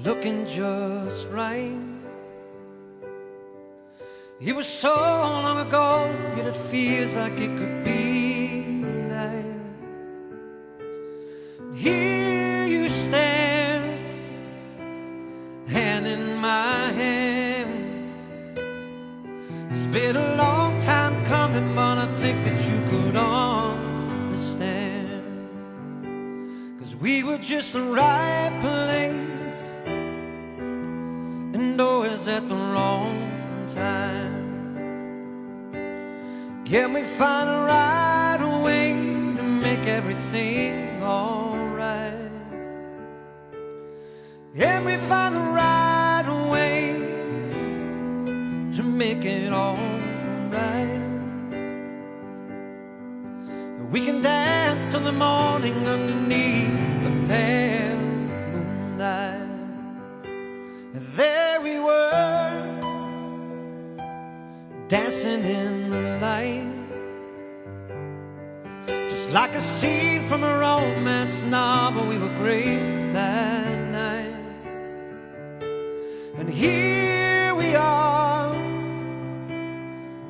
looking just right. It was so long ago, yet it feels like it could be tonight. Here you stand, hand in my hand. It's been a long time coming, but I think that you could understand. 'Cause we were just the right place and always at the wrong time. Can we find a right way to make everything alright? Can we find the right way to make it alright? We can dance till the morning underneath the pale moonlight. And there we were, dancing in the light, just like a scene from a romance novel. We were great that night. And here we are,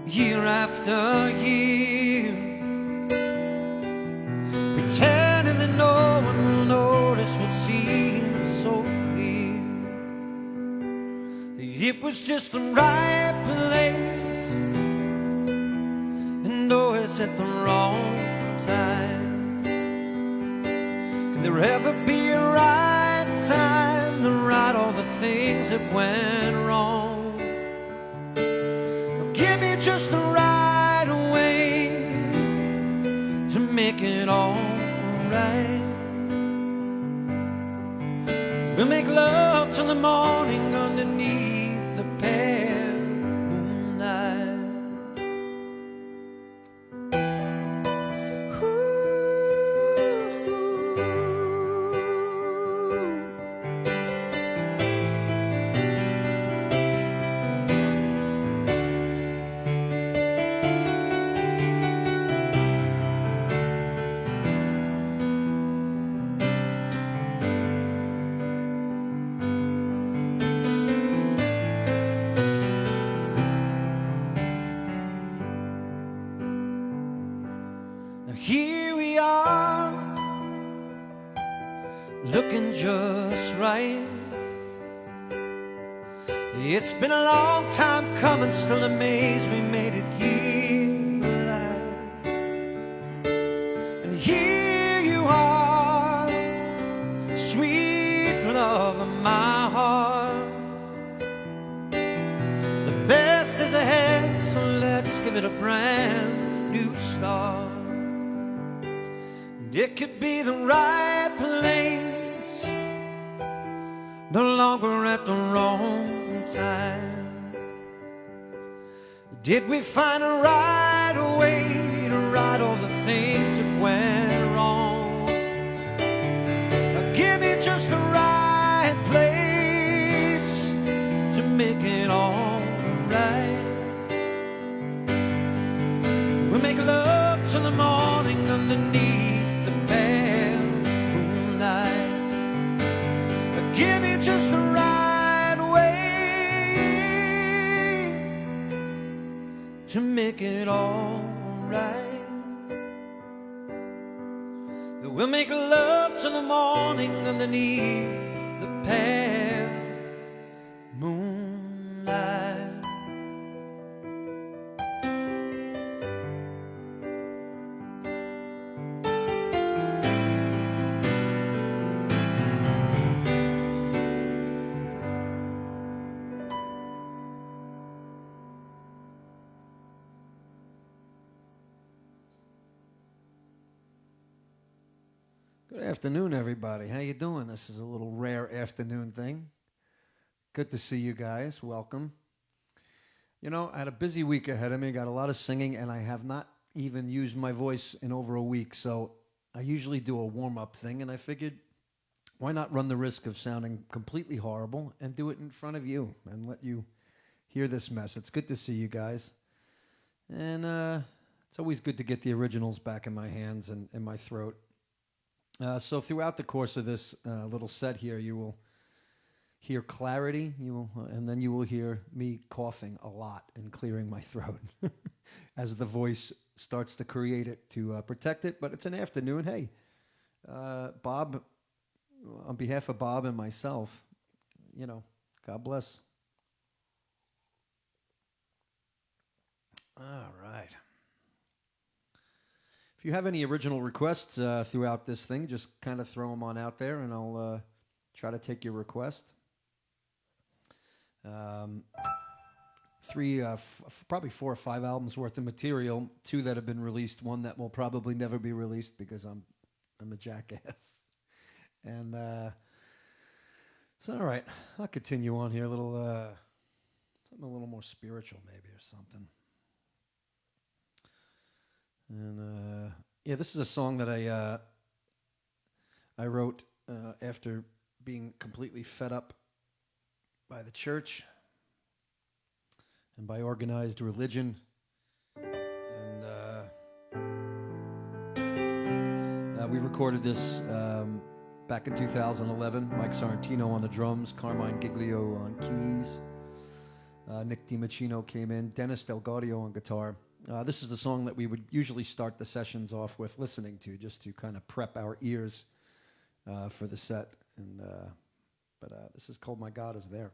year after year, pretending that no one will notice what seems so clear. That it was just the right place and always at the wrong time. Can there ever be a right time to right all the things that went wrong? Or give me just the right way to make it all right. We'll make love till the morning underneath the pale moonlight. Here we are, looking just right. It's been a long time coming, still amazed we made it here alive. And here you are, sweet love of my heart. The best is ahead, so let's give it a brand new start. It could be the right place, no longer at the wrong time. Did we find a right way to right all the things that went wrong? Or give me just the right place to make it all right. We'll make love till the morning underneath the pale moonlight. Give me just the right way to make it all right. We'll make love till the morning underneath the pale moonlight. Good afternoon, everybody. How you doing? This is a little rare afternoon thing. Good to see you guys. Welcome. You know, I had a busy week ahead of me. Got a lot of singing, and I have not even used my voice in over a week. So I usually do a warm-up thing, and I figured, why not run the risk of sounding completely horrible and do it in front of you and let you hear this mess. It's good to see you guys. And it's always good to get the originals back in my hands and in my throat. So throughout the course of this little set here, you will hear clarity, and then you will hear me coughing a lot and clearing my throat as the voice starts to create it to protect it. But it's an afternoon. Hey, Bob, on behalf of Bob and myself, God bless. All right. If you have any original requests throughout this thing, just kind of throw them on out there, and I'll try to take your request. Probably 4 or 5 albums worth of material. 2 that have been released. 1 that will probably never be released because I'm a jackass. And it's all right. I'll continue on here a little, something a little more spiritual maybe or something. And this is a song that I wrote after being completely fed up by the church and by organized religion. And we recorded this back in 2011. Mike Sorrentino on the drums, Carmine Giglio on keys, Nick DiMacino came in, Dennis Delguidice on guitar. This is the song that we would usually start the sessions off with listening to, just to kind of prep our ears for the set. And but this is called "My God Is There."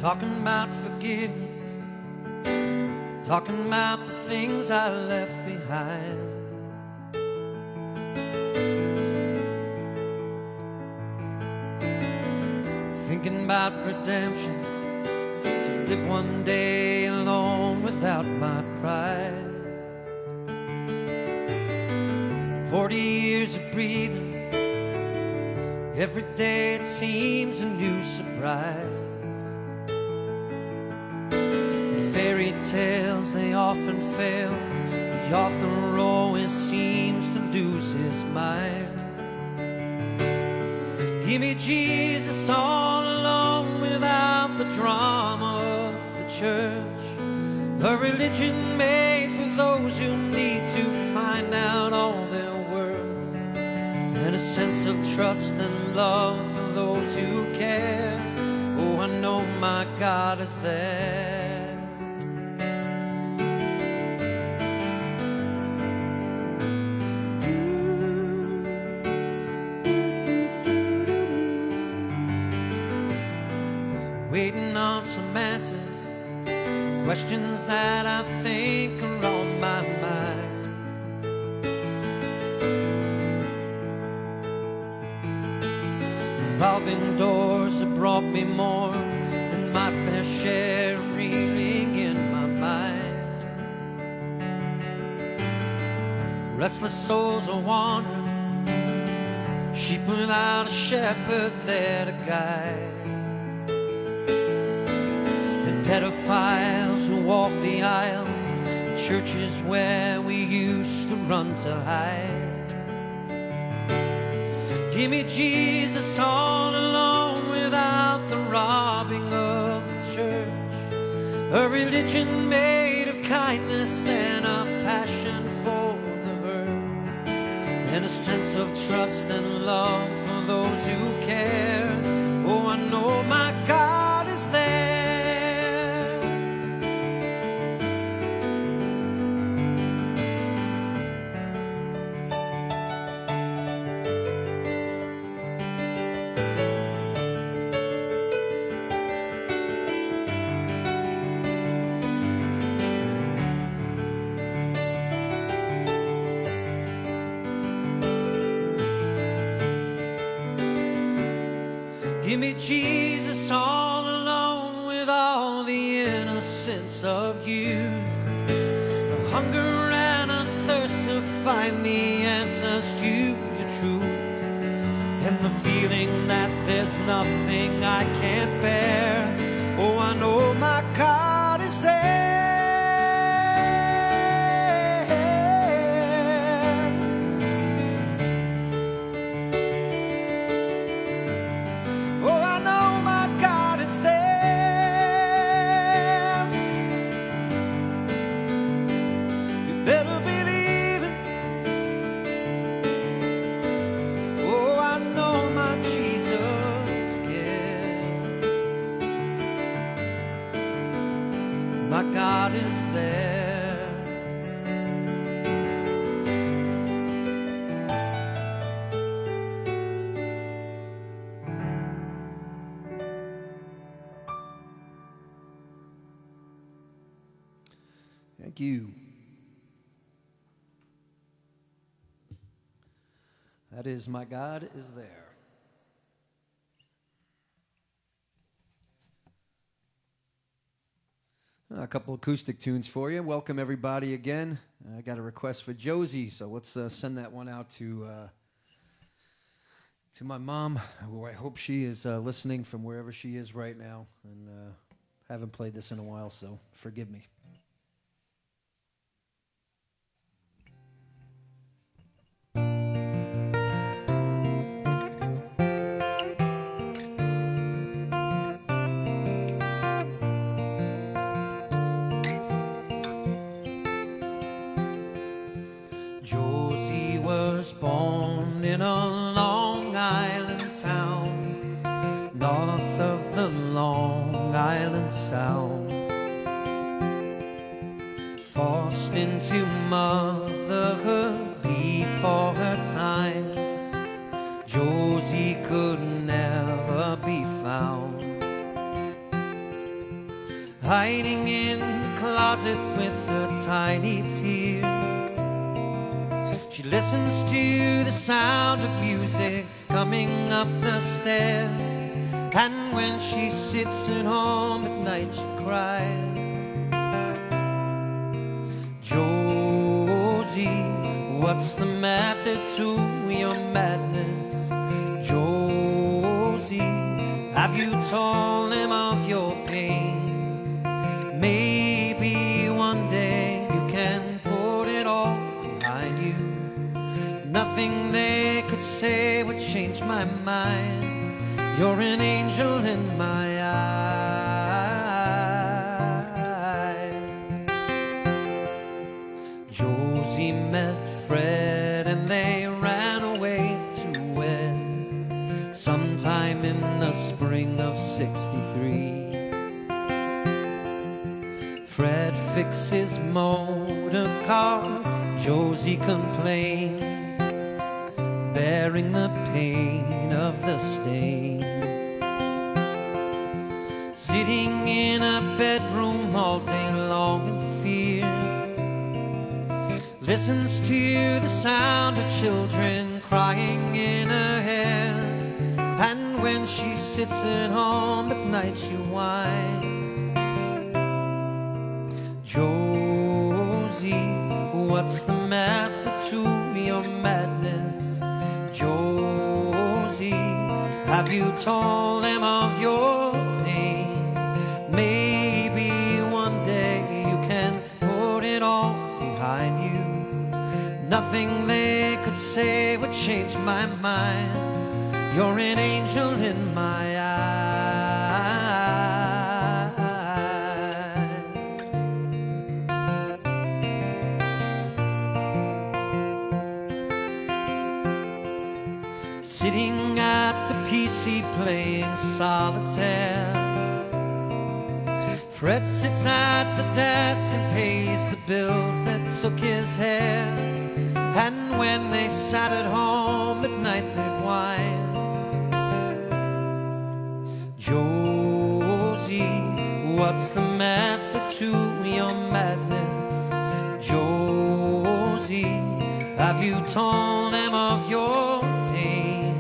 Talking about forgiveness, talking about the things I left behind. Thinking about redemption, to live one day alone without my pride. 40 years of breathing, every day it seems a new surprise. Fairy tales, they often fail. The author always seems to lose his mind. Give me Jesus all alone without the drama of the church. A religion made for those who need to find out all their worth. And a sense of trust and love for those who care. Oh, I know my God is there. Waiting on some answers, questions that I think are on my mind. Revolving doors have brought me more than my fair share of reeling in my mind. Restless souls are wandering, sheep without a shepherd there to guide. Pedophiles who walk the aisles, churches where we used to run to hide. Give me Jesus all alone without the robbing of the church. A religion made of kindness and a passion for the hurt. And a sense of trust and love for those who care. Oh, I know my God is there. Give me Jesus all alone with all the innocence of youth. A hunger and a thirst to find the answers to your truth. And the feeling that there's nothing I can't bear. Oh, I know my God is there. God is there. Thank you. That is My God is There. A couple acoustic tunes for you. Welcome everybody again. I got a request for Josie, so let's send that one out to my mom, who I hope she is listening from wherever she is right now. And haven't played this in a while, so forgive me. Josie was born in a Long Island town, north of the Long Island Sound. Forced into motherhood before her time, Josie could never be found. Hiding in the closet with her tiny tears, she listens to the sound of music coming up the stairs. And when she sits at home at night, she cries. Josie, what's the method to your madness? Josie, have you told him of your pain? Maybe one day you can put it all behind you. Nothing they could say would change my mind. You're an angel in my eyes. Josie met Fred and they ran away to wed sometime in the spring of '63. Fred fixes motor cars, Josie complained, bearing the pain of the stains. Sitting in a bedroom all day long in fear, listens to the sound of children crying in her hair. And when she sits at home at night, she whines. Josie, what's the method to your madness? Josie, have you told him of your pain? Maybe one day you can put it all behind you. Nothing they could say would change my mind. You're an angel in my eyes. Sitting at the PC playing solitaire, Fred sits at the desk and pays the bills that took his hair. And when they sat at home at night, they'd whine. Josie, what's the method to your madness? Josie, have you told him of your pain?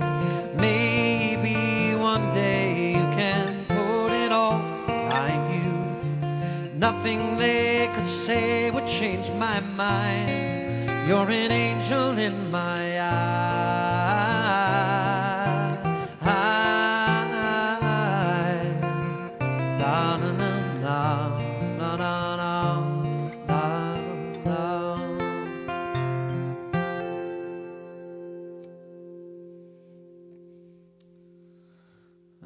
Maybe one day you can put it all behind you. Nothing they could say would change my mind. You're an angel in my eyes. Na na na na na na na na.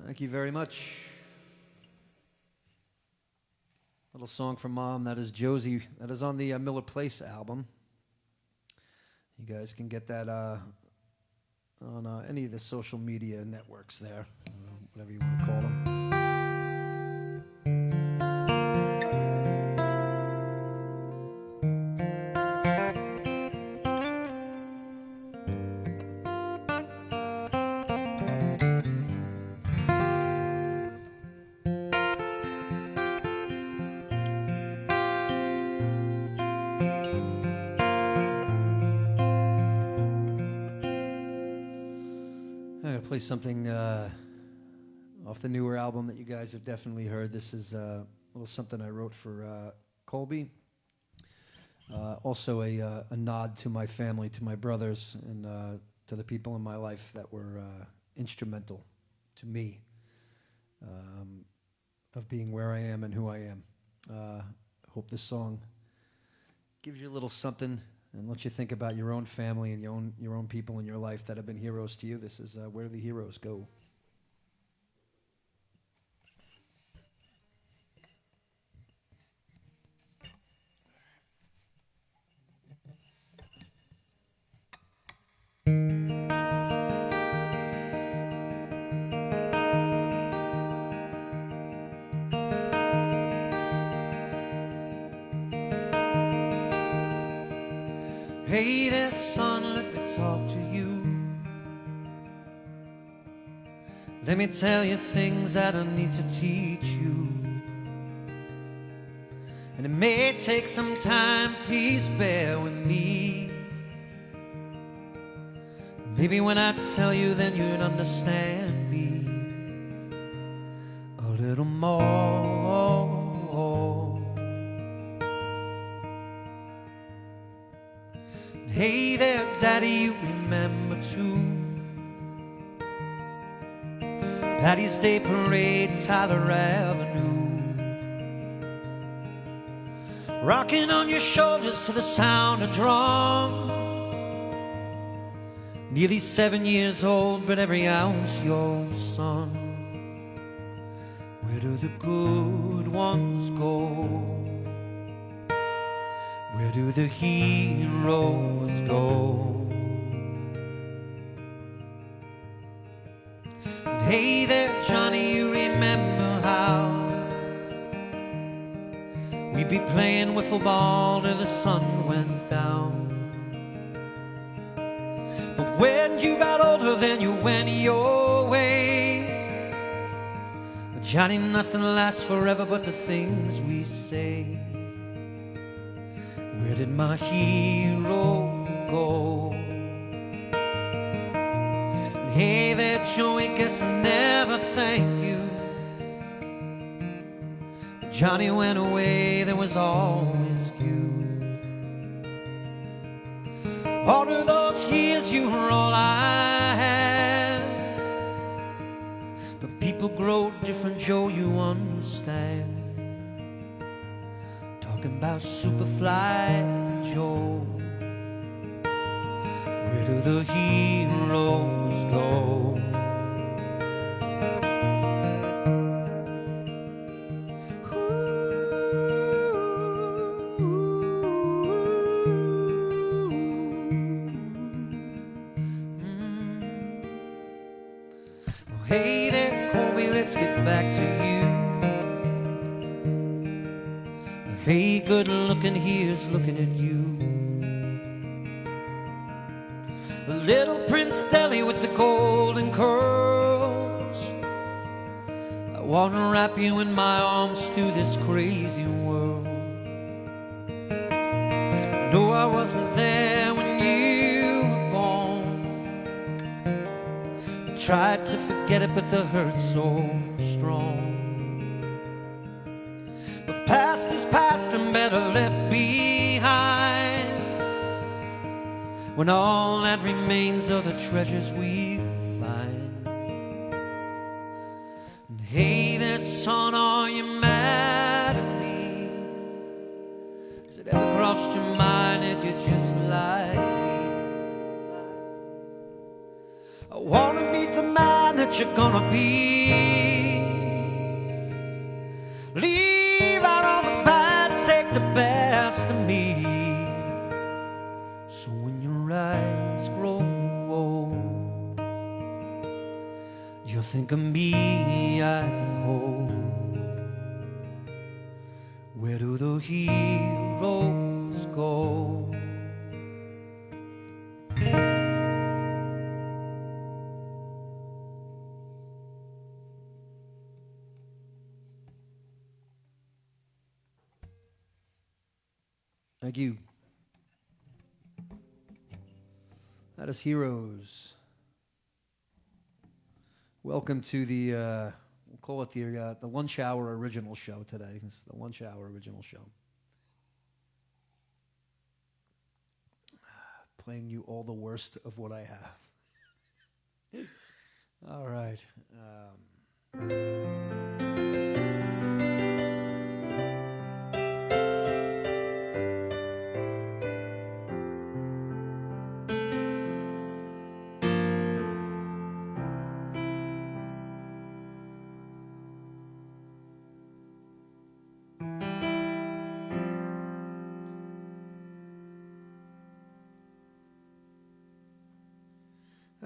Thank you very much. Little song from Mom. That is Josie. That is on the Miller Place album. You guys can get that on any of the social media networks there, whatever you want to call them. I'm going to play something off the newer album that you guys have definitely heard. This is a little something I wrote for Colby. Also a nod to my family, to my brothers, and to the people in my life that were instrumental to me of being where I am and who I am. Hope this song gives you a little something and lets you think about your own family and your own people in your life that have been heroes to you. This is Where the Heroes Go. Hey there, son, let me talk to you. Let me tell you things that I need to teach you. And it may take some time, please bear with me. Maybe when I tell you, then you'd understand me a little more. Hey there, Daddy, you remember too Patty's Day Parade, Tyler Avenue, rocking on your shoulders to the sound of drums. Nearly 7 years old, but every ounce your son. Where do the good ones go? Where do the heroes go? And hey there, Johnny, you remember how we'd be playing wiffle ball till the sun went down. But when you got older, then you went your way. Johnny, nothing lasts forever but the things we say. Where did my hero go? And hey there, Joey, guess I never thank you. Johnny went away, there was always you. All of those years you were all I had. But people grow different, Joe, you understand. Talking about Superfly Joe. Where do the heroes go? Hey there, Colby, let's get back to you. Hey, good looking, here's looking at you. Little Prince Deli with the golden curls. I want to wrap you in my arms through this crazy world. No, I wasn't there when you were born. I tried to forget it, but the hurt's so strong. The past is past and better left behind, when all that remains are the treasures we find. And hey there, son, are you mad at me? Has it ever crossed your mind that you're just like me? I want to meet the man that you're gonna be. Leave out all the bad, take the best of me. So when your eyes grow old, you'll think of me, I hope. Where do the heroes go? Thank you. That is Heroes. Welcome to the, we'll call it the lunch hour original show today. This is the lunch hour original show. Playing you all the worst of what I have. All right.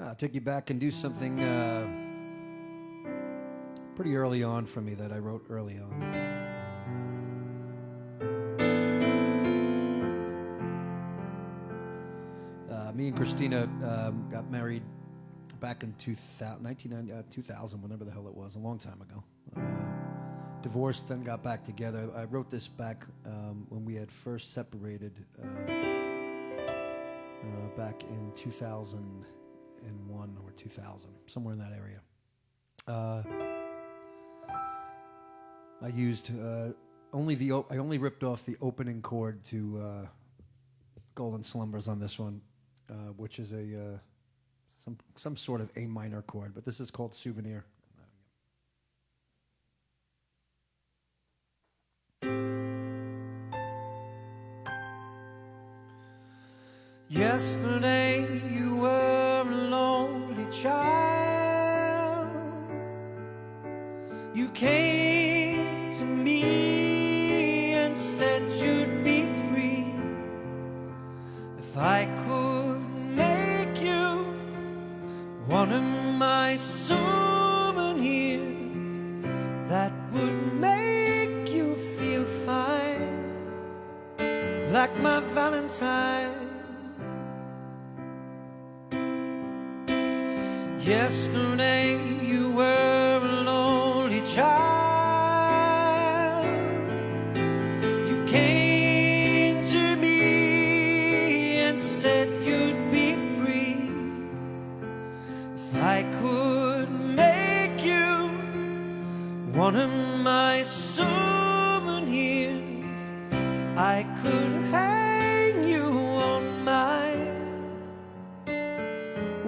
I'll take you back and do something pretty early on for me that I wrote early on. Me and Christina got married back in 2000, whenever the hell it was, a long time ago. Divorced, then got back together. I wrote this back when we had first separated back in 2001 or 2000, somewhere in that area. I used I only ripped off the opening chord to Golden Slumbers on this one, which is a some sort of A minor chord, but this is called Souvenir. Yesterday you were a lonely child. You came to me and said you'd be free if I could make you one of my souvenirs that would make you feel fine, like my Valentine. Yesterday you were a lonely child. You came to me and said you'd be free if I could make you one of my souvenirs. I could hang you on my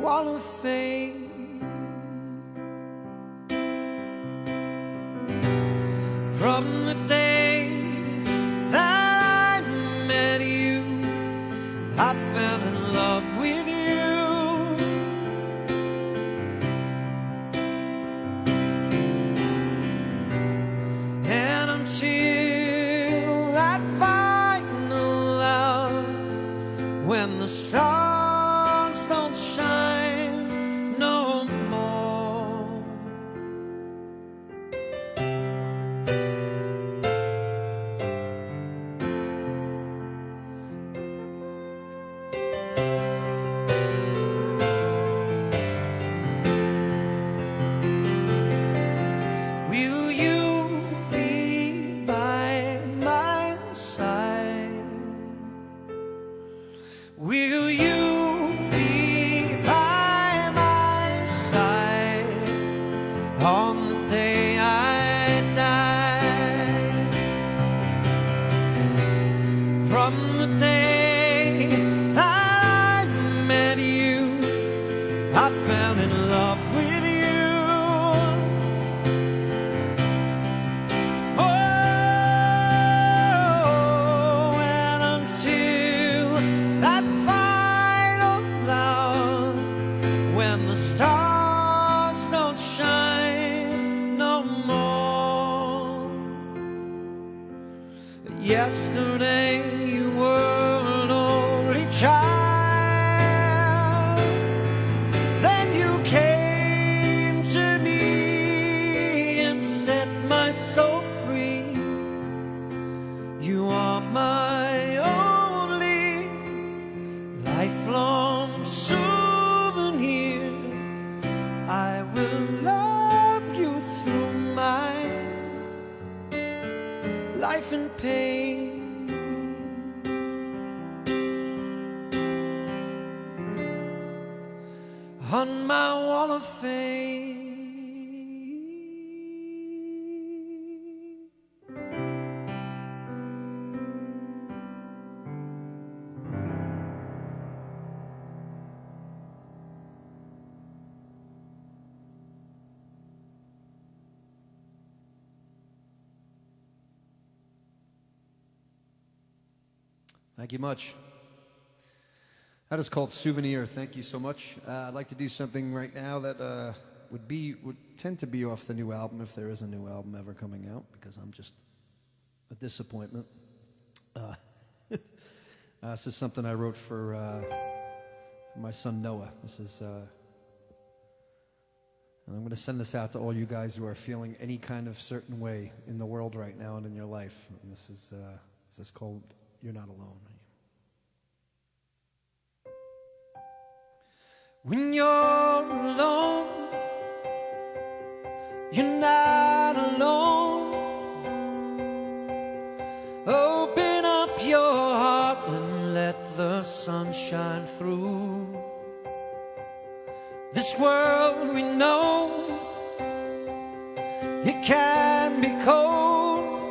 wall of fame. From the day that I met you, I fell in love with you. And until that final hour, when the stars don't shine no more, will you be by my side? Will you be by my side on the day I die? From the day that I met you, I fell in love with you. Oh, and until that final hour, when the stars don't shine no more. Yesterday you were a lonely child. Then you came to me and set my soul free. You are my only lifelong souvenir. I will love you through my life and pain. On my wall of fame. Thank you much. That is called Souvenir. Thank you so much. I'd like to do something right now that would tend to be off the new album if there is a new album ever coming out, because I'm just a disappointment. This is something I wrote for my son Noah. This is, and I'm going to send this out to all you guys who are feeling any kind of certain way in the world right now and in your life. And this is called You're Not Alone. When you're alone, you're not alone. Open up your heart and let the sun shine through. This world we know, it can be cold.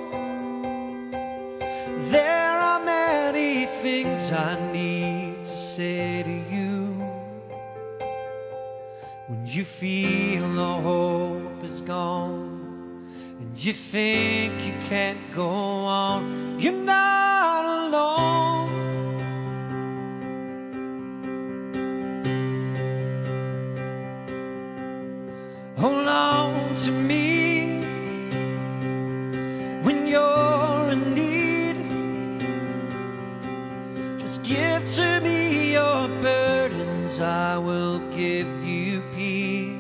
There are many things I need to say to you. When you feel no hope is gone and you think you can't go on, you're not alone. Hold on to me when you're in need. Just give to me your burdens, I will give you peace.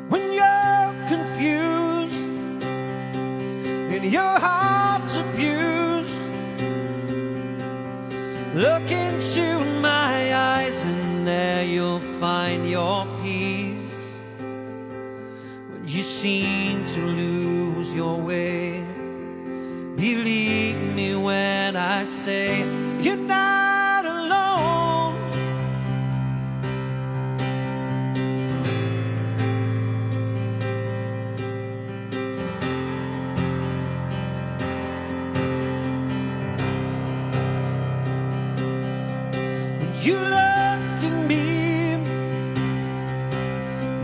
When you're confused and your heart's abused, look into my eyes and there you'll find your peace. When you seem to lose your way, believe me when I say you're not alone. When you looked at me,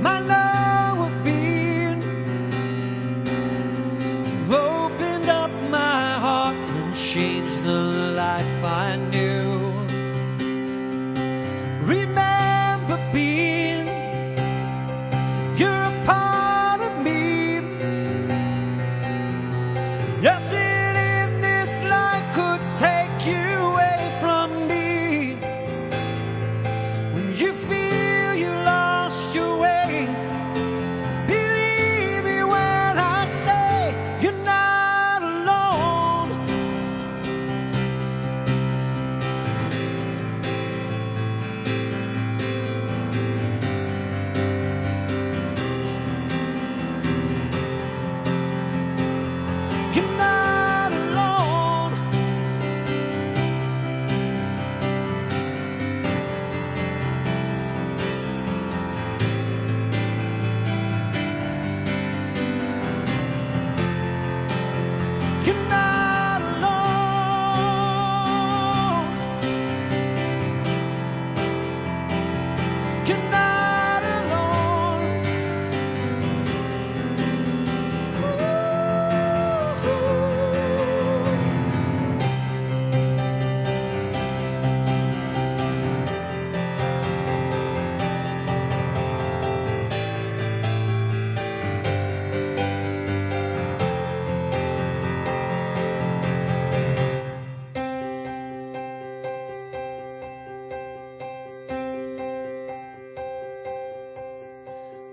my lower being, you opened up my heart and changed the life I knew. Remember being, you're a part of me. Nothing in this life could take you away from me. When you feel you lost your way, believe me when I say you're not alone. You're not alone. You're not alone. You're not alone.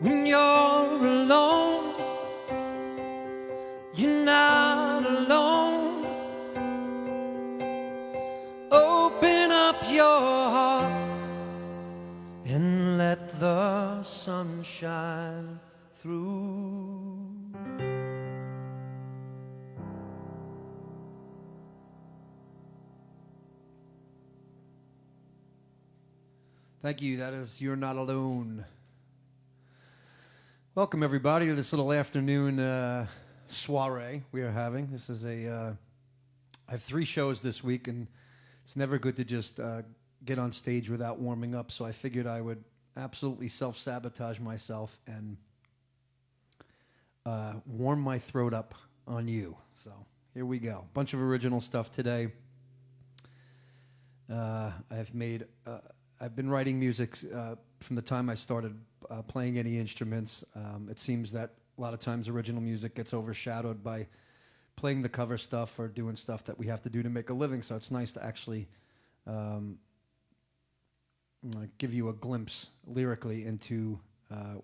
When you're alone, you're not alone. Open up your heart and let the sun shine through. Thank you. That is You're Not Alone. Welcome, everybody, to this little afternoon soiree we are having. This is I have 3 shows this week, and it's never good to just get on stage without warming up, so I figured I would absolutely self-sabotage myself and warm my throat up on you. So here we go. Bunch of original stuff today. I've been writing music from the time I started playing any instruments. It seems that a lot of times original music gets overshadowed by playing the cover stuff or doing stuff that we have to do to make a living. So it's nice to actually give you a glimpse lyrically into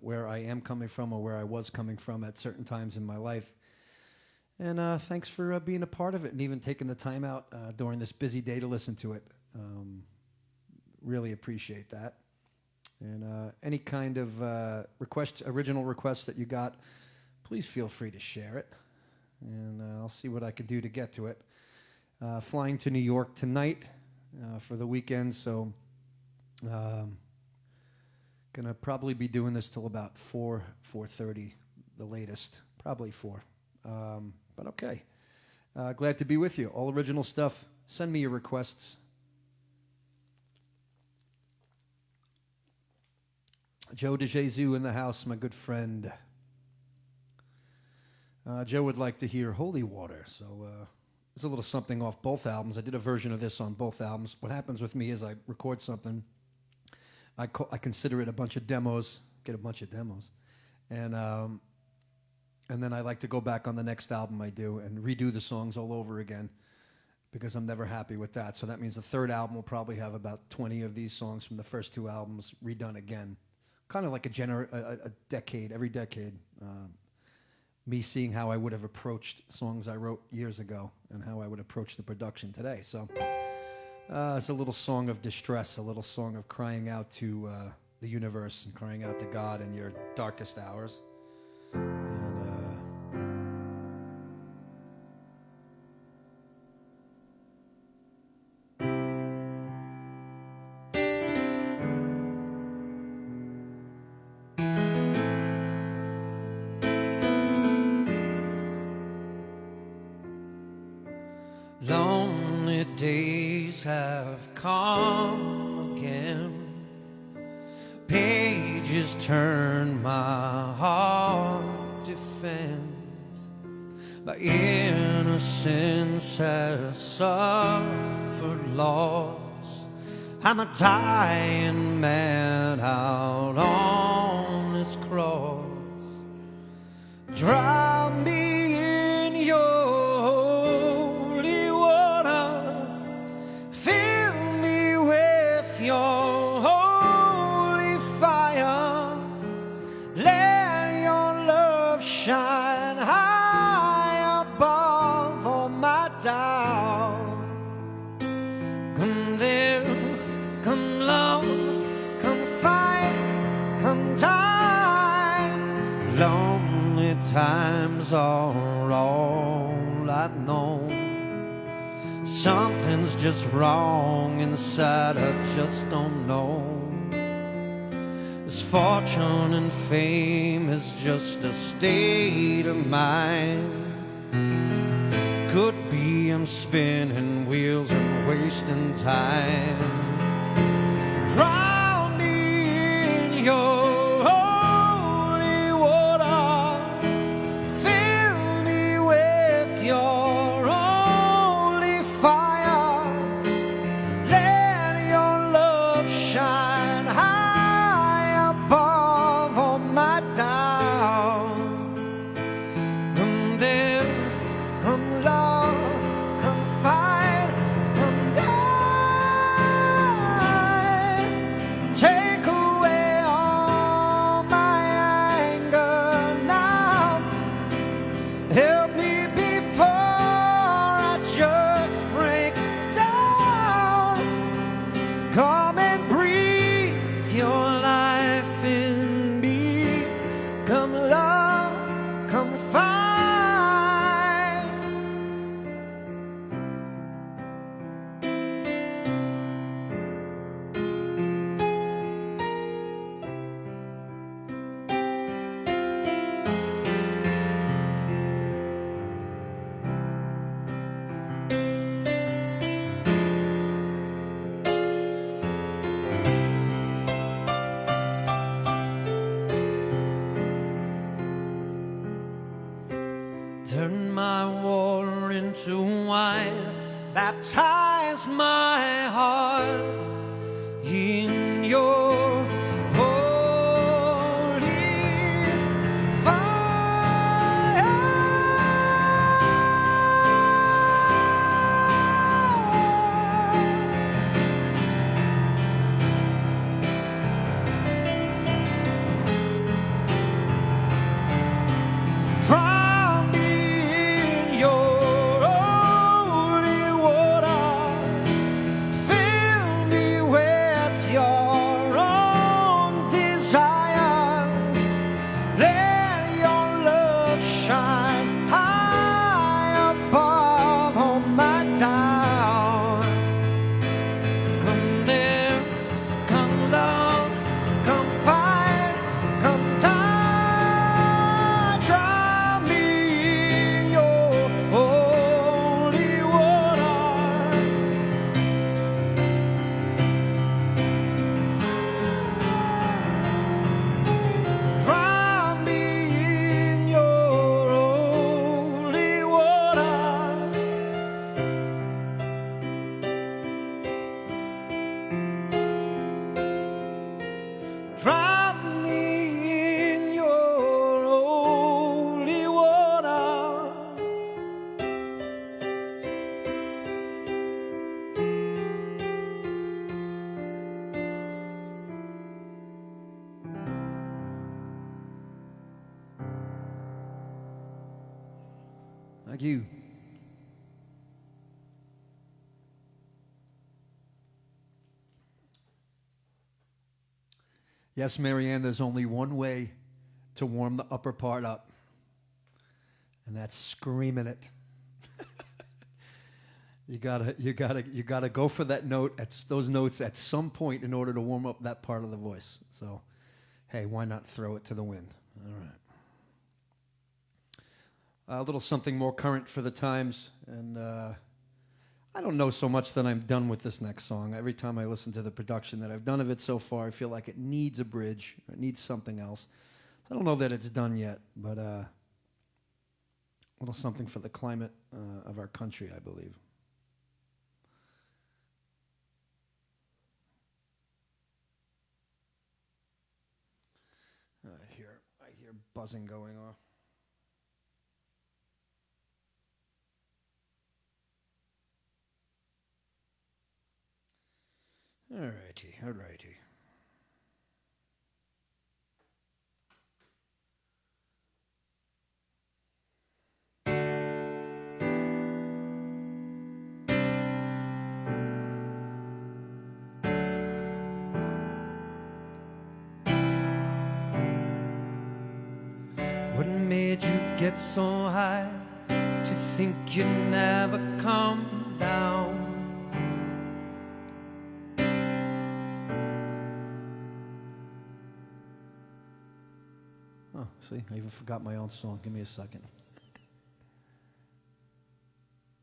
where I am coming from or where I was coming from at certain times in my life. And thanks for being a part of it and even taking the time out during this busy day to listen to it. Really appreciate that. And any kind of original requests that you got, please feel free to share it. And I'll see what I can do to get to it. Flying to New York tonight for the weekend, so gonna probably be doing this till about 4:30, the latest, probably 4. But okay, glad to be with you. All original stuff. Send me your requests. Joe DeJesus in the house, my good friend. Joe would like to hear Holy Water, so there's a little something off both albums. I did a version of this on both albums. What happens with me is I record something, I consider it a bunch of demos, get a bunch of demos, and then I like to go back on the next album I do and redo the songs all over again because I'm never happy with that. So that means the third album will probably have about 20 of these songs from the first 2 albums redone again. Kind of like a decade, every decade. Me seeing how I would have approached songs I wrote years ago and how I would approach the production today. So it's a little song of distress, a little song of crying out to the universe and crying out to God in your darkest hours. Lonely days have come again. Pages turn, my heart defends. My innocence has suffered loss. I'm a dying man out on this cross. Drown me in your your holy fire. Let your love shine high above all my doubt. Come there, come love, come fight, come die. Lonely times are all I've known. Something's just wrong inside, I just don't know. This fortune and fame is just a state of mind. Could be I'm spinning wheels and wasting time. Drown me in your holy water. Fill me with your shine high above all my doubt. Come there, come love, come fight, come die. Take away all my anger now. Help me before I just break down. Come and breathe your life in me. Come love, come find. Turn my water into wine, baptize my heart in your holy fire. Drown me in your holy water. Fill me with your own desires. Let your love shine high above all my doubt. Come there, come love, come fight, come die. Drown me in your holy water. Drown me in your holy water. Drown me in your holy water. Thank you. Yes, Marianne, there's only one way to warm the upper part up, and that's screaming it. You gotta go for that note, those notes at some point in order to warm up that part of the voice. So, hey, why not throw it to the wind? All right. A little something more current for the times, and I don't know so much that I'm done with this next song. Every time I listen to the production that I've done of it so far, I feel like it needs a bridge, or it needs something else. So I don't know that it's done yet, but a little something for the climate of our country, I believe. I hear buzzing going off. All righty. What made you get so high to think you'd never come down? Oh, see, I even forgot my own song. Give me a second.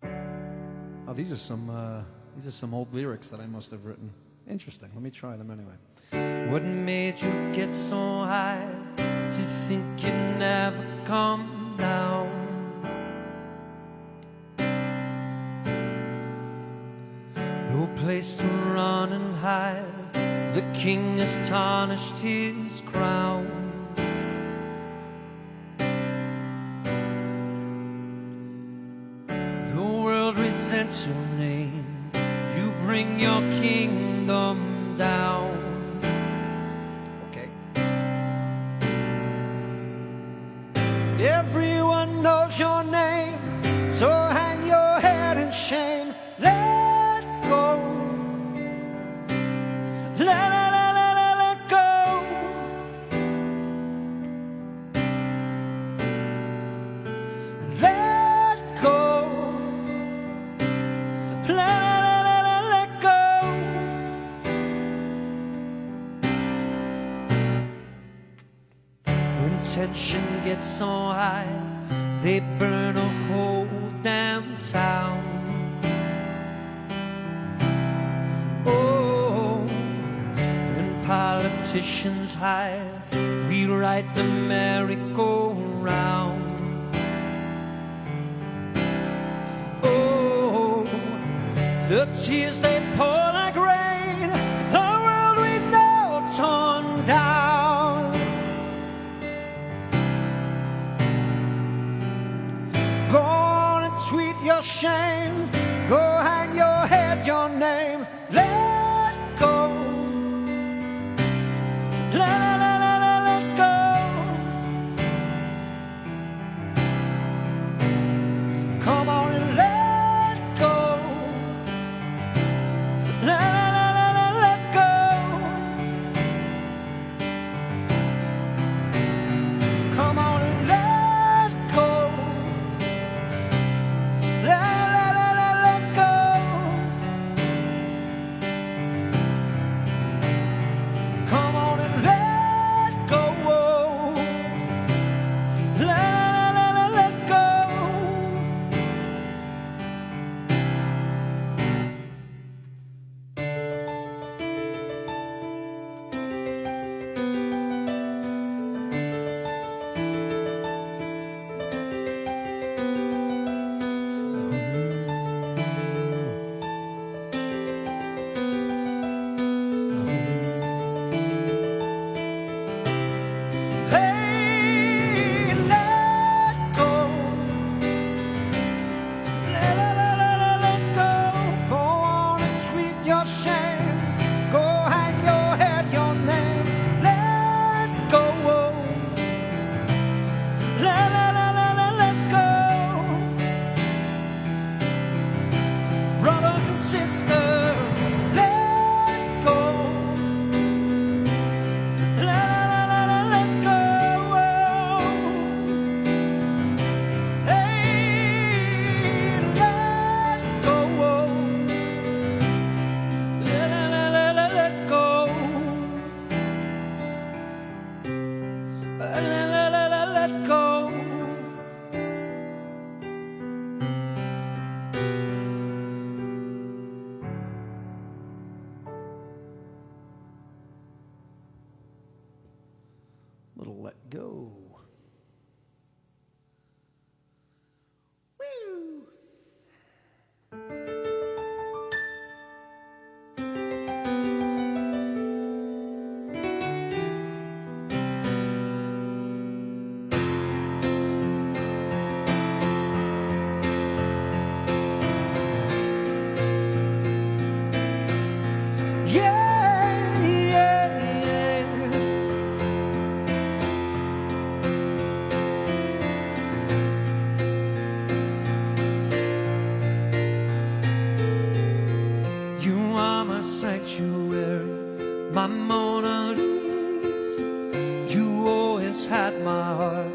Oh, these are some old lyrics that I must have written. Interesting. Let me try them anyway. What made you get so high to think you'd never come down? No place to run and hide. The king has tarnished his crown. The world resents your name. You bring your kingdom down. Okay. Everyone knows your name, so hang your head in shame. Let go. Let go. Let go. Let go. When tension gets so high, they burn a whole damn town. Oh, when politicians hide, we ride the merry-go-round. Oh, The tears they pour like rain, the world we know torn down. Go on and tweet your shame, go hang your head, your name. Let go. Let go. Come on and let go. Let go. Come on and let go. Let go. Come on and let go. Let go. Hey, let go. Let go. Go on and tweet your shame. Go hang your head, your name. Let go. Let go. Brothers and sisters, let go. Let go. Hey, let go. Let go. Let go. Little let go. Yeah, yeah, yeah. You are my sanctuary, my Mona Lisa. You always had my heart,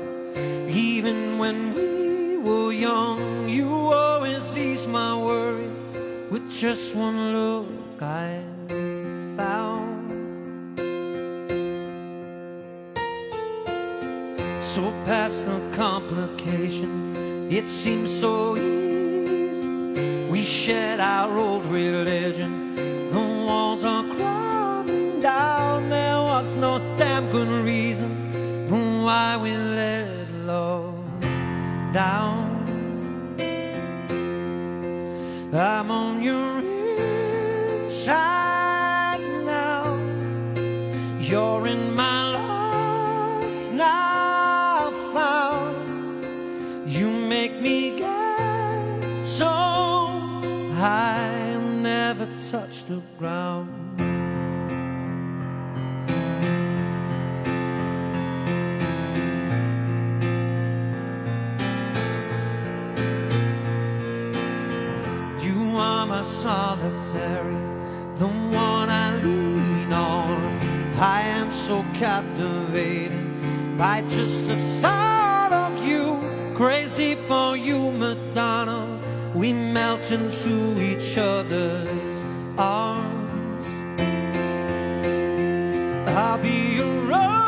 even when we were young. You always eased my worry with just one look I found. So past the complication, it seems so easy. We shared our old religion, the walls are crumbling down. There was no damn good reason for why we let love down. I'm on your inside now. You're in my lost now found. You make me get so high and never touch the ground. You are my solitary, the one I lean on. I am so captivated by just the thought of you. Crazy for you, Madonna. We melt into each other's arms. I'll be your Romeo.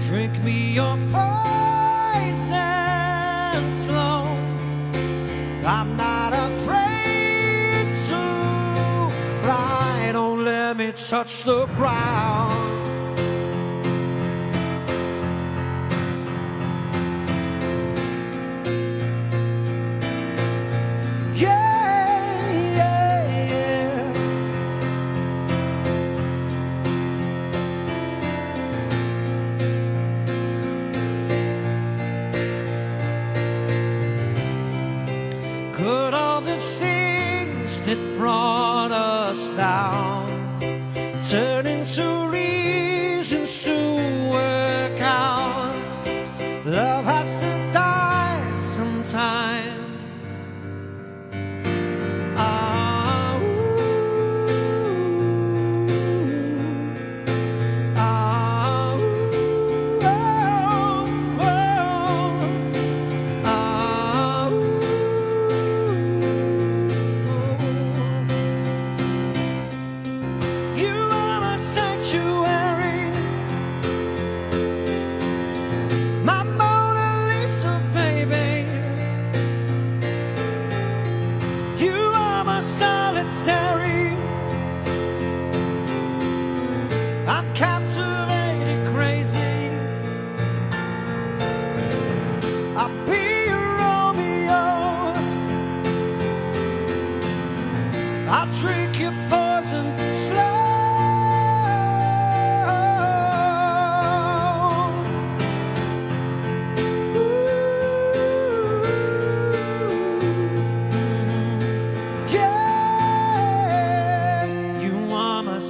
Drink me your poison slow. I'm not afraid to fly. Don't let me touch the ground.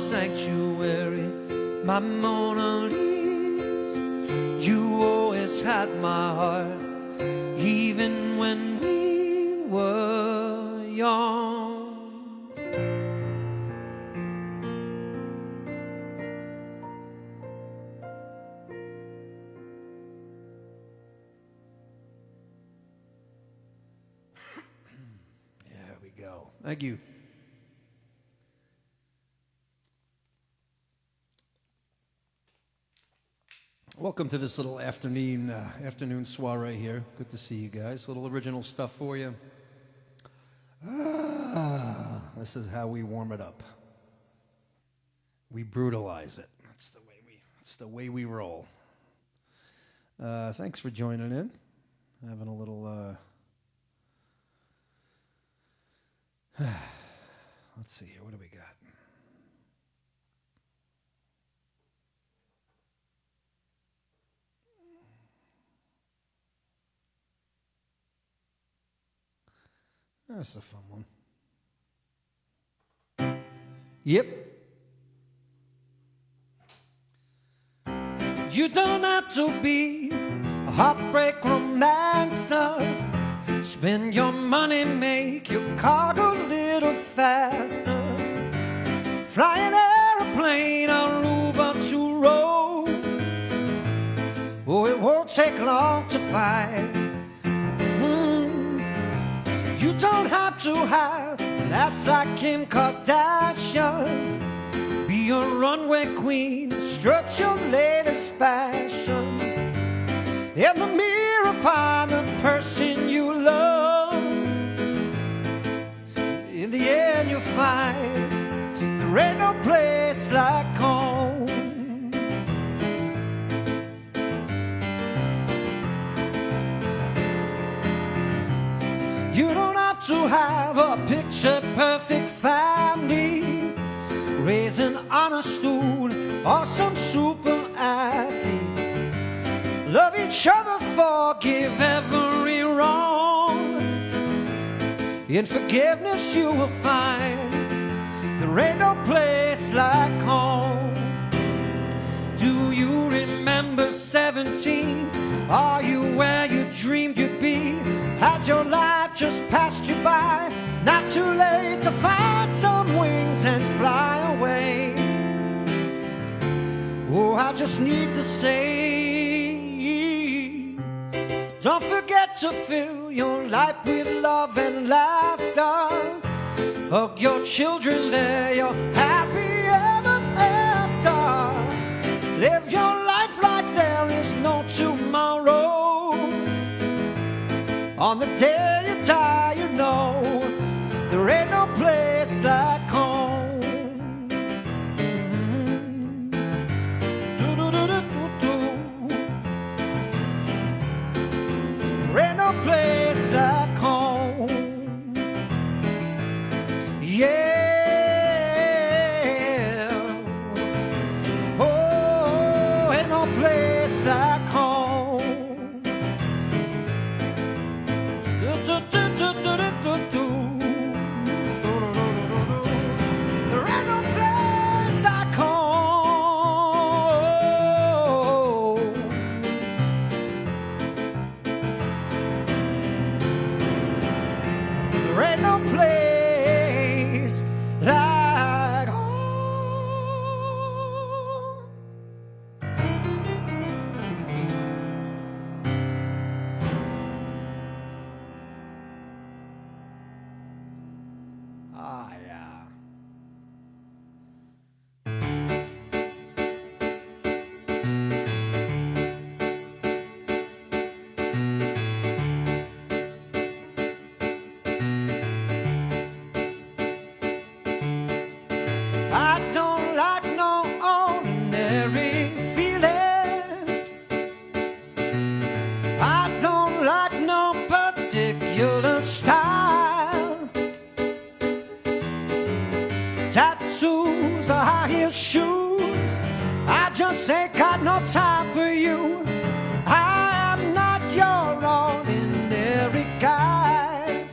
sanctuary, my Mona Lisa. You always had my heart, even when we were young. There we go. Thank you. Welcome to this little afternoon soiree here. Good to see you guys. A little original stuff for you. This is how we warm it up. We brutalize it. That's the way we roll. Thanks for joining in. Having a little. Let's see here. What do we got? That's a fun one. Yep. You don't have to be a heartbreak romancer. Spend your money, make your car go a little faster. Fly an airplane on Aruba to Rome. Oh, it won't take long to find. You don't have to have an ass like Kim Kardashian. Be a runway queen, strut your latest fashion. In the mirror, find the person you love. In the end, you'll find there ain't no place like home. You don't have to have a picture-perfect family, raising on a stool or some super athlete. Love each other, forgive every wrong. In forgiveness you will find there ain't no place like home. Do you remember 17? Are you where you dreamed you'd be? Has your life just passed you by? Not too late to find some wings and fly away. Oh, I just need to say, don't forget to fill your life with love and laughter. Hug your children, they're your happy ever after. Live your life like there is no tomorrow. On the day you die, you know there ain't no place like home. There ain't no place like home. Yeah. Oh, ain't no place like home. There ain't no place like home. There ain't no place like home. Ah, yeah. I don't like no ordinary feeling. I don't like no particular style. Tattoos or high heel shoes, I just ain't got no time for you. I'm not your ordinary guy.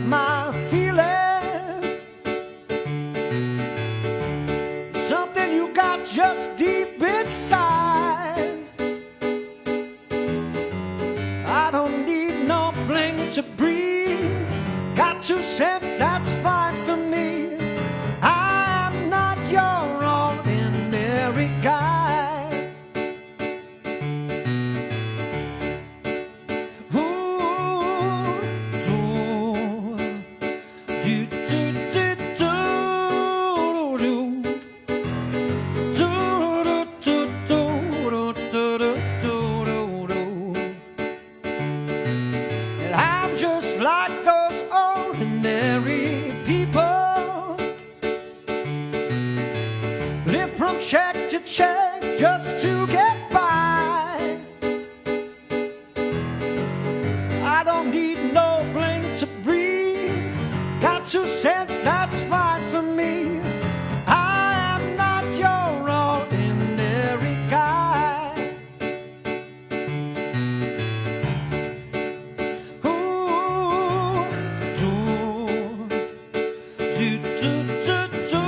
my feeling, something you got just deep inside. I don't need no bling to breathe, got 2 cents, that's fine for me. I'm not your ordinary guy. Check to check just to get by. I don't need no bling to breathe, got 2 cents, that's fine for me. I am not your ordinary guy. Ooh, do, do, do, do, do.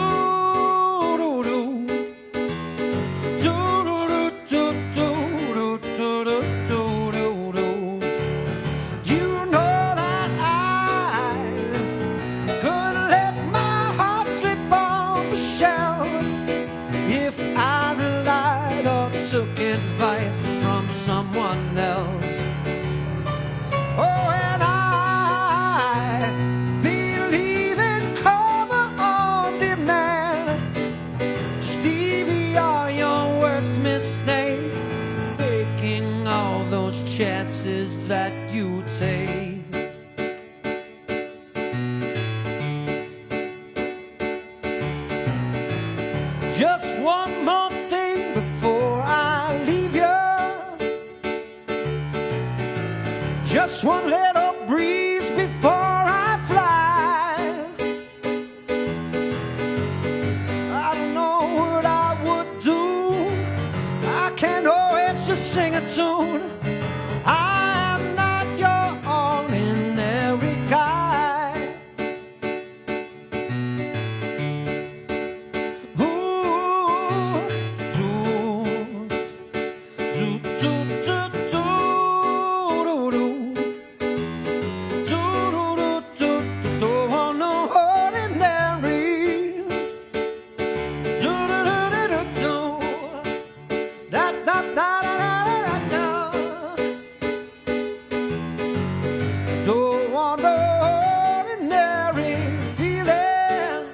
Took advice from someone else. Oh, and I believe in karma on demand. Stevie, you're your worst mistake, taking all those chances that you take. Just one more thing before I leave you. Just one little breeze before I fly. I don't know what I would do, I can't always just sing a tune. I'm not your ordinary guy. Don't want no ordinary feeling,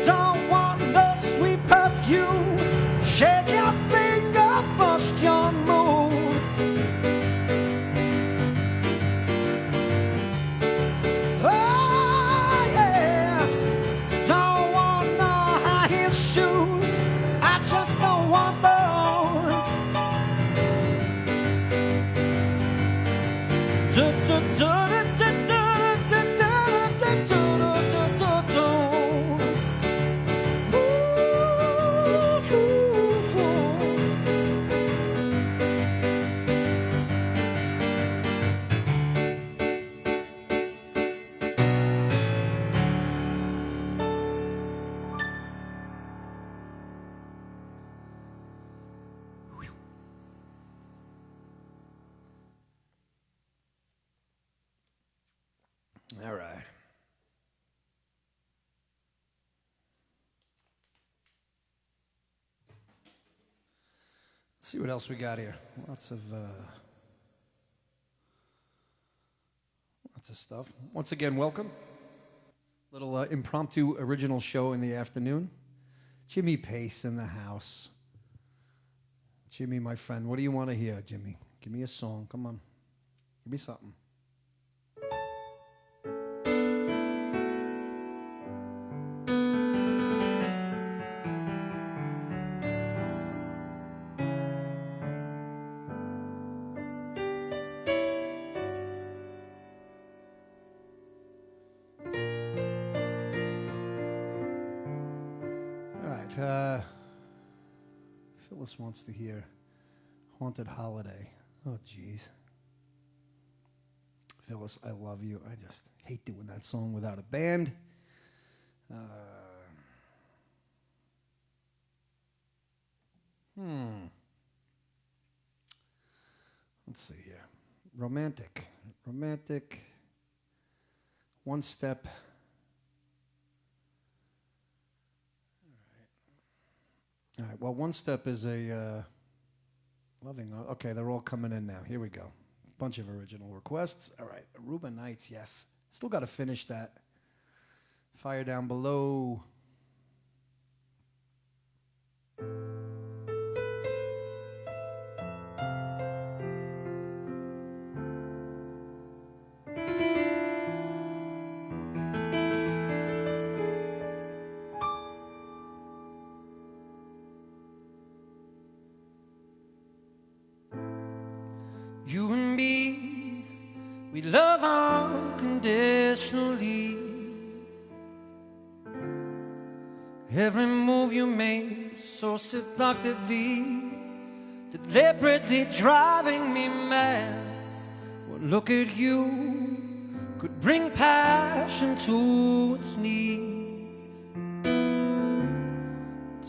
don't want no sweet perfume, shake your finger, bust your move. Oh yeah, don't want no high heel shoes, I just don't want those. All right. Let's see what else we got here. Lots of stuff. Once again, welcome. Little impromptu original show in the afternoon. Jimmy Pace in the house. Jimmy, my friend, what do you want to hear, Jimmy? Give me a song. Come on. Give me something. Phyllis wants to hear Haunted Holiday. Oh, geez. Phyllis, I love you. I just hate doing that song without a band. Let's see here. Romantic. One Step. All right. Well, One Step is a loving. Okay, they're all coming in now. Here we go. Bunch of original requests. All right. Aruba Nights, yes. Still got to finish that. Fire Down Below. You and me, we love unconditionally. Every move you make so seductively, deliberately driving me mad. Well, look at you, could bring passion to its knees.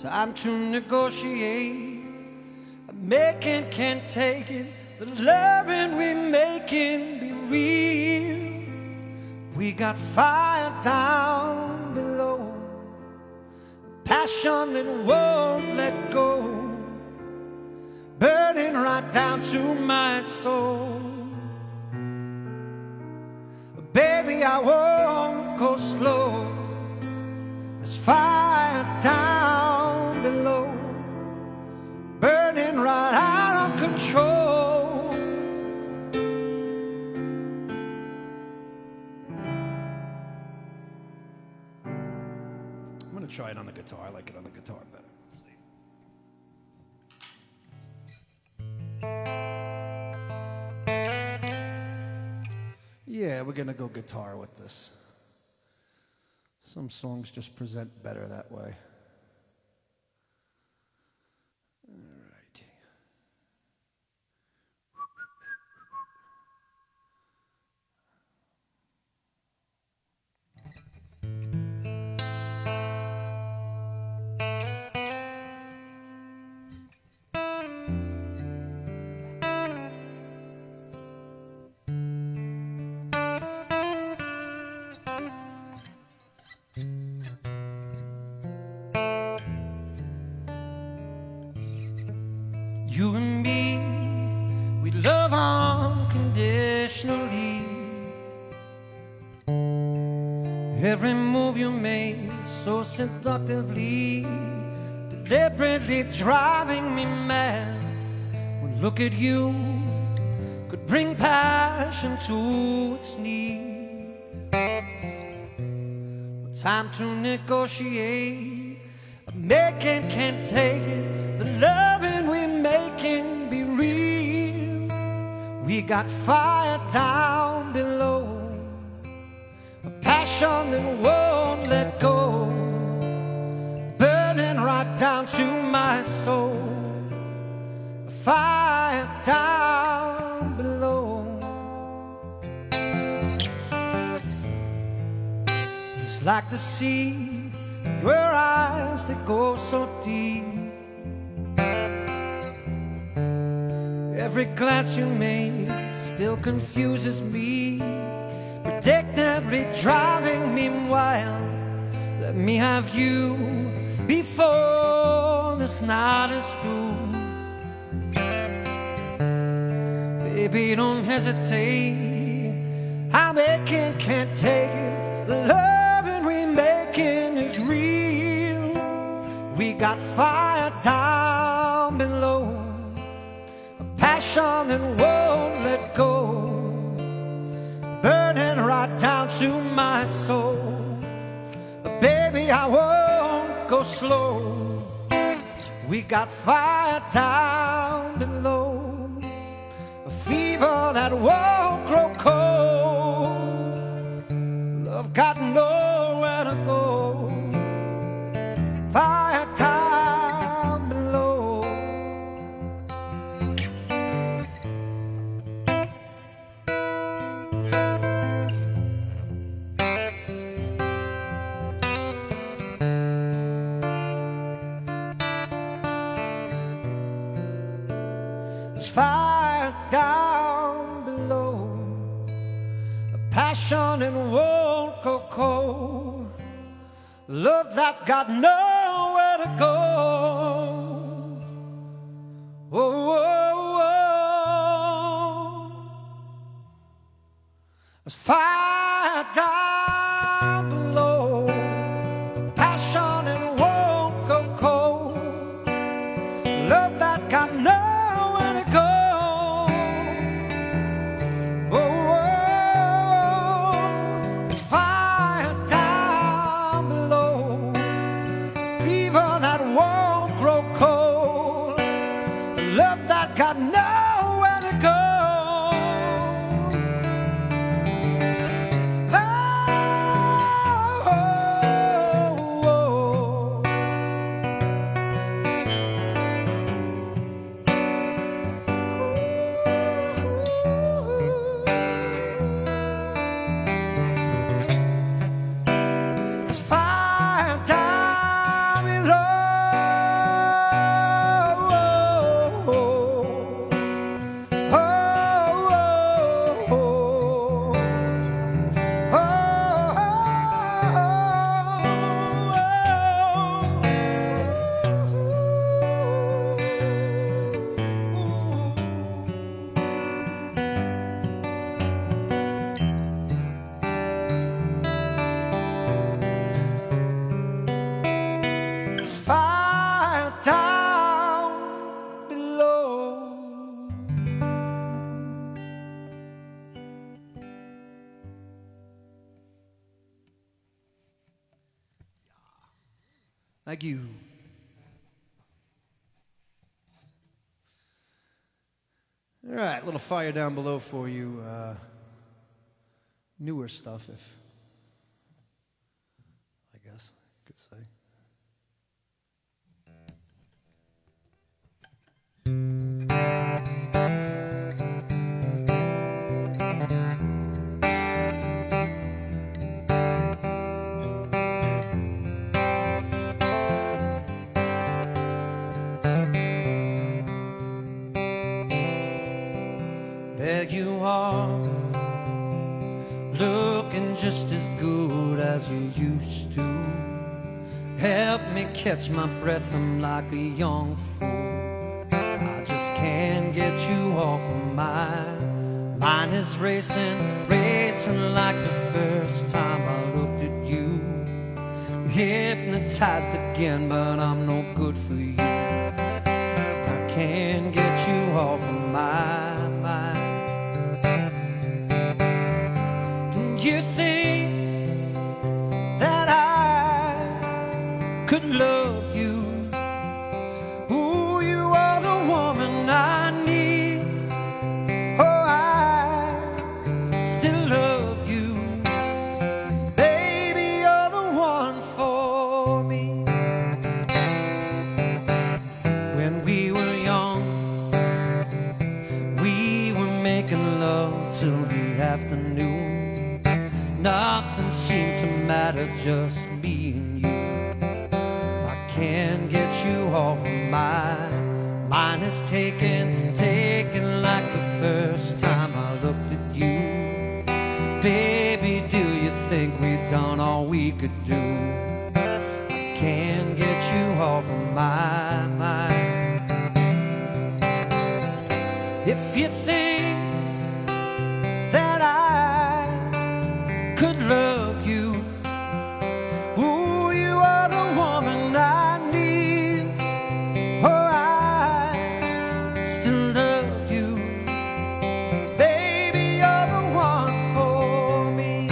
Time to negotiate, making can't take it. The loving we making be real. We got fire down below, passion that won't let go, burning right down to my soul. Baby, I won't go slow. There's fire down below, burning right out of control. I'm going to try it on the guitar. I like it on the guitar better. Yeah, we're going to go guitar with this. Some songs just present better that way. All right. You and me, we love unconditionally. Every move you make so seductively, deliberately driving me mad. Well, look at you, could bring passion to its knees. Time to negotiate, making can't take it. The loving we making be real. We got fire down below, a passion that won't let go, burning right down to my soul. Fire down below. It's like the sea, your eyes that go so deep. Every glance you make still confuses me, predictably driving me wild. Let me have you before this night is through. Baby, don't hesitate, I'm aching, can't take it. The loving we making is real. We got fire down below, passion that won't let go, burning right down to my soul. Baby, I won't go slow. We got fire down below, a fever that won't grow cold. Love got nowhere to go. Fire down below. fire down below, a passion and won't go cold, love that got nowhere to go. Oh, oh, oh. There's fire down below, passion and won't go cold, love that got nowhere to go. Oh, oh, there's fire down below, fever that won't grow cold, love that got nowhere to go. Fire down below. Thank you. All right, a little fire down below for you. Newer stuff, if I guess I could say. There you are, looking just as good as you used to. Help me catch my breath, I'm like a young fool. I just can't get you off of mine. Mine is racing, racing like the first time I looked at you. Hypnotized again, but I'm no good for you. I can't get you off of my mind. You think that I could love you? Ooh, you are the woman I need. Oh, I still love you. Baby, you're the one for me. When we were young, we were making love till the afternoon. Nothing seemed to matter, just me and you. I can't get you off of mine. Mine is taken, taken like the first time I looked at you. Baby, do you think we've done all we could do? I can't get you off of my mind. If you think that I could love you, ooh, you are the woman I need. Oh, I still love you. Baby, you're the one for me.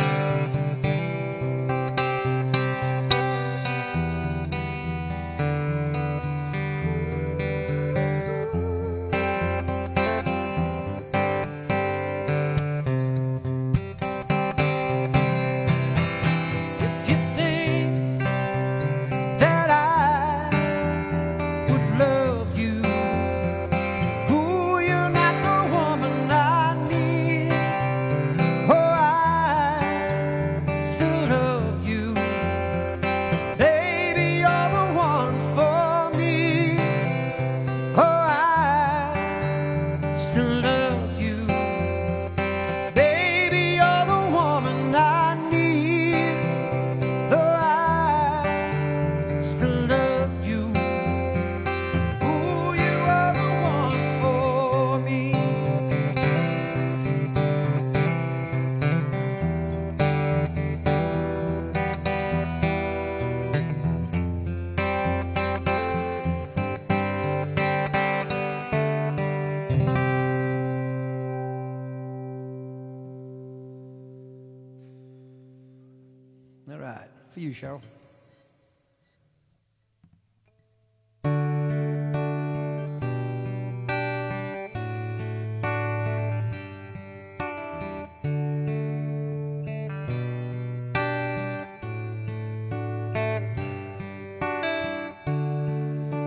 for you, Cheryl.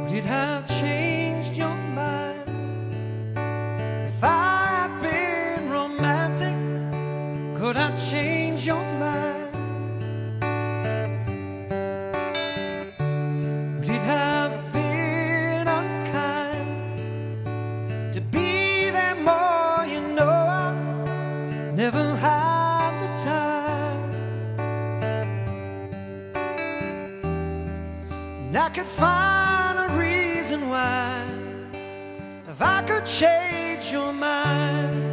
Would it have changed your mind if I had been romantic? Could I change your mind? Would it have been unkind to be there more? You know I never had the time, and I could find a reason why if I could change your mind.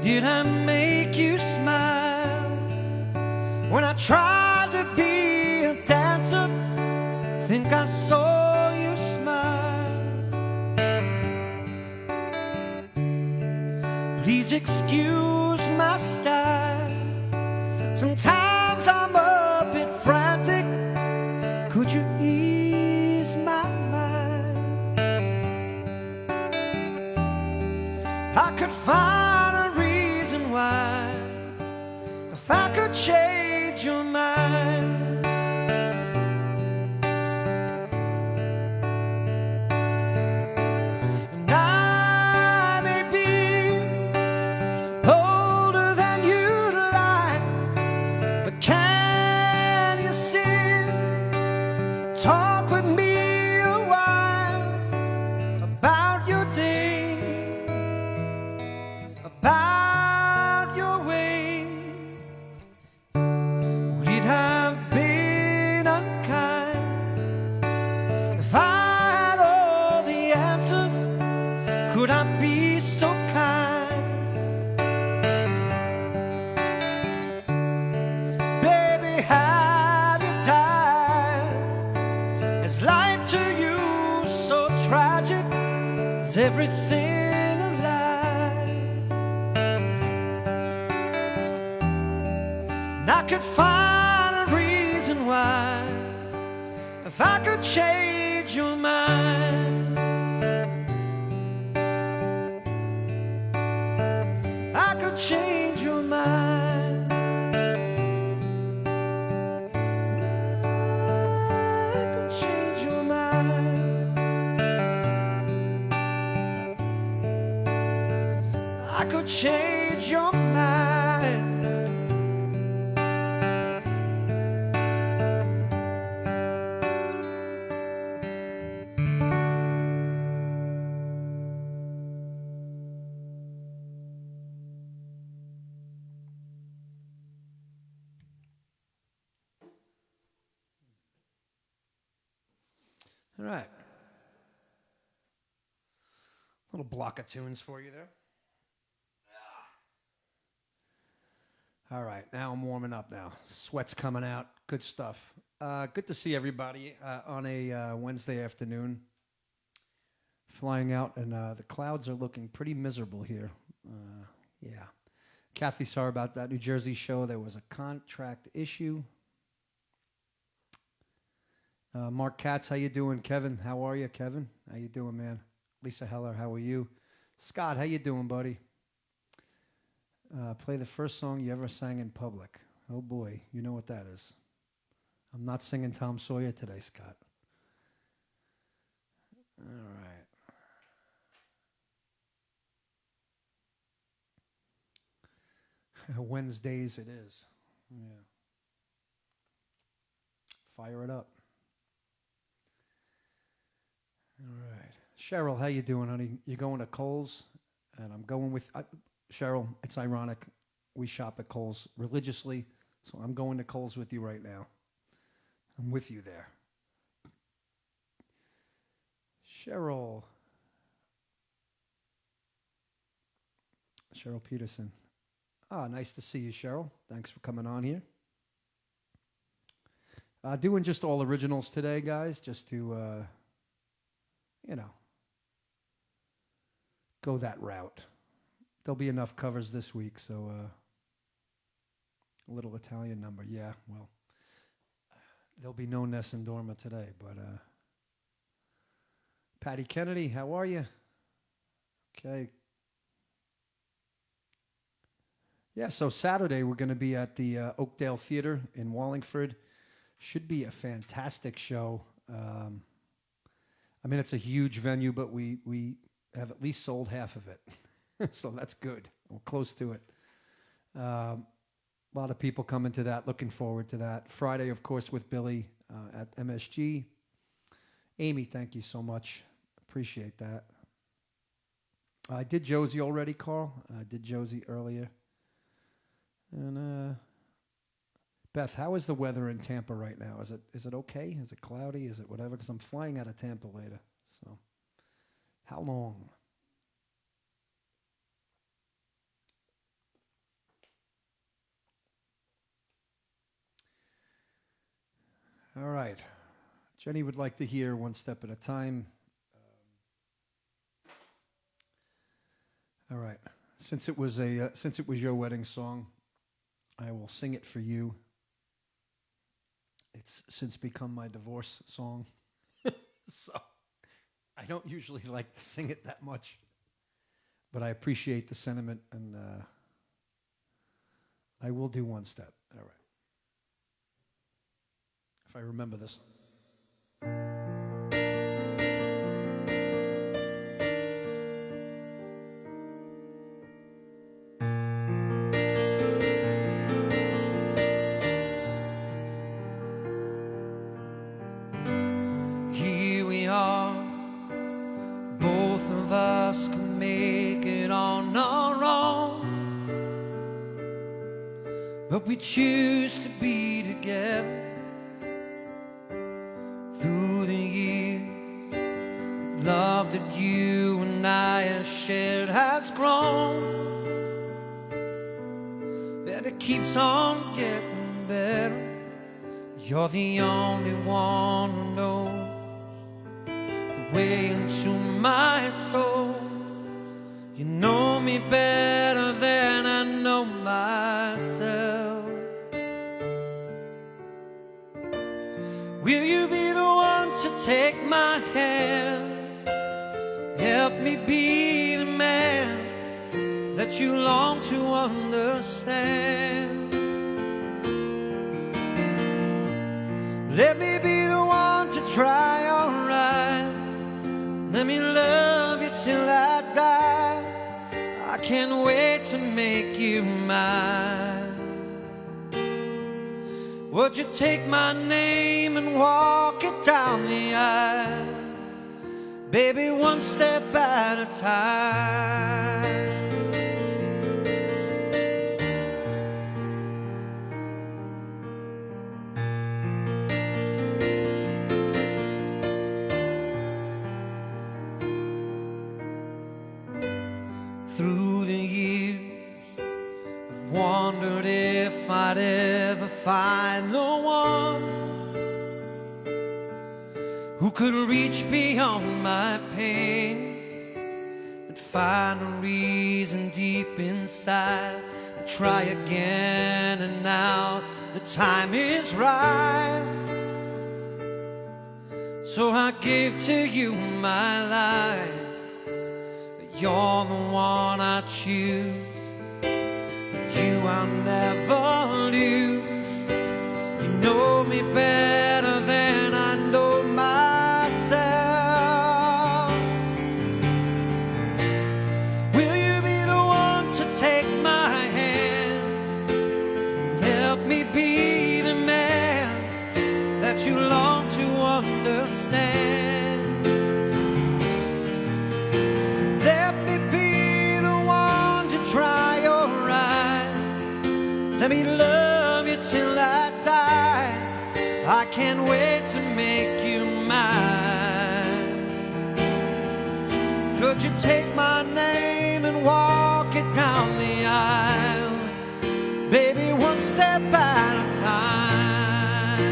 Did I make you smile when I tried to be a dancer? Think I saw you smile. Please excuse my style. Sometimes I'm a bit frantic. Could you ease my mind? I could find a reason why if I could change your mind. And I may be older than you'd like, but can you sit, talk with me a while about your day, about your way? Would it have been unkind if I had all the answers? Could I be so kind? Baby, have you died? Is life to you so tragic? Is everything a lie? And I could find a reason why if I could change your mind. I could change your mind. I could change your mind. I could change your mind. All right. Little block of tunes for you there. All right, now I'm warming up now. Sweat's coming out. Good stuff. Good to see everybody on a Wednesday afternoon. Flying out, and the clouds are looking pretty miserable here. Yeah. Kathy, sorry about that New Jersey show. There was a contract issue. Mark Katz, how you doing? Kevin, how are you, Kevin? How you doing, man? Lisa Heller, how are you? Scott, how you doing, buddy? Play the first song you ever sang in public. Oh, boy, you know what that is. I'm not singing Tom Sawyer today, Scott. All right. Wednesdays it is. Yeah. Fire it up. All right. Cheryl, how you doing, honey? You going to Kohl's? And I'm going with... Cheryl, it's ironic. We shop at Kohl's religiously, so I'm going to Kohl's with you right now. I'm with you there. Cheryl Peterson. Nice to see you, Cheryl. Thanks for coming on here. Doing just all originals today, guys, just to, go that route. there'll be enough covers this week, so a little Italian number. Yeah, well, there'll be no Nessun Dorma today, but Patty Kennedy, how are you? Okay. Yeah, so Saturday we're going to be at the Oakdale Theater in Wallingford. Should be a fantastic show. I mean, it's a huge venue, but we have at least sold half of it. So that's good. We're close to it. A lot of people coming to that, looking forward to that. Friday, of course, with Billy at MSG. Amy, thank you so much. Appreciate that. I did Josie already, Carl. I did Josie earlier. And Beth, how is the weather in Tampa right now? Is it okay? Is it cloudy? Is it whatever? Because I'm flying out of Tampa later. So, how long? All right. Jenny would like to hear One Step at a Time. All right. Since it was your wedding song, I will sing it for you. It's since become my divorce song. So I don't usually like to sing it that much, but I appreciate the sentiment, and I will do One Step. All right. If I remember this. Here we are, both of us can make it on our own, but we choose to be together. Through the years, the love that you and I have shared has grown, and it keeps on getting better. You're the only one who knows the way into my soul. You know me better than I know myself. Will you be the one to take my hand? Help me be the man that you long to understand. Let me be the one to try alright. Let me love you till I die. I can't wait to make you mine. Would you take my name and walk it down the aisle? Baby, one step at a time. Through the years, I've wondered if I'd ever find the one who could reach beyond my pain and find a reason deep inside to try again. And now the time is right, so I give to you my life. You're the one I choose. With you I'll never lose. You know me better than I know myself. Will you be the one to take my hand? Help me be the man that you long to understand. Try alright. Let me love you till I die. I can't wait to make you mine. Could you take my name and walk it down the aisle? Baby, one step at a time.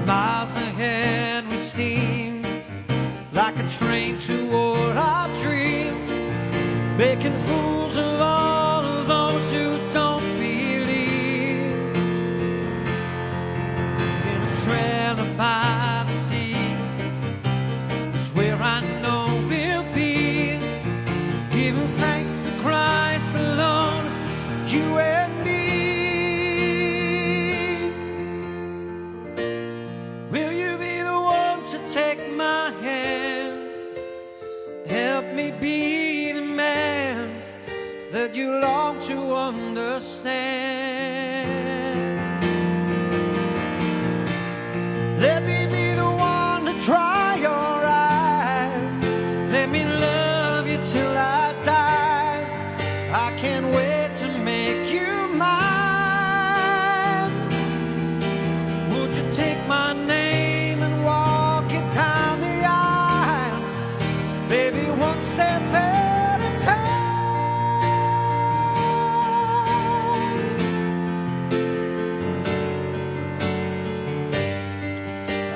Miles ahead we steam like a train toward our dream. making fools of all of those who don't believe in a trailer by the sea is where I know we'll be, giving thanks to Christ alone, you and me. Will you be the one to take my hand, help me be the man that you long to understand? Let me be the one to dry your eyes, let me love you till I die. I can't wait to make you mine. Would you take my name and walk it down the aisle, baby, one step at a time?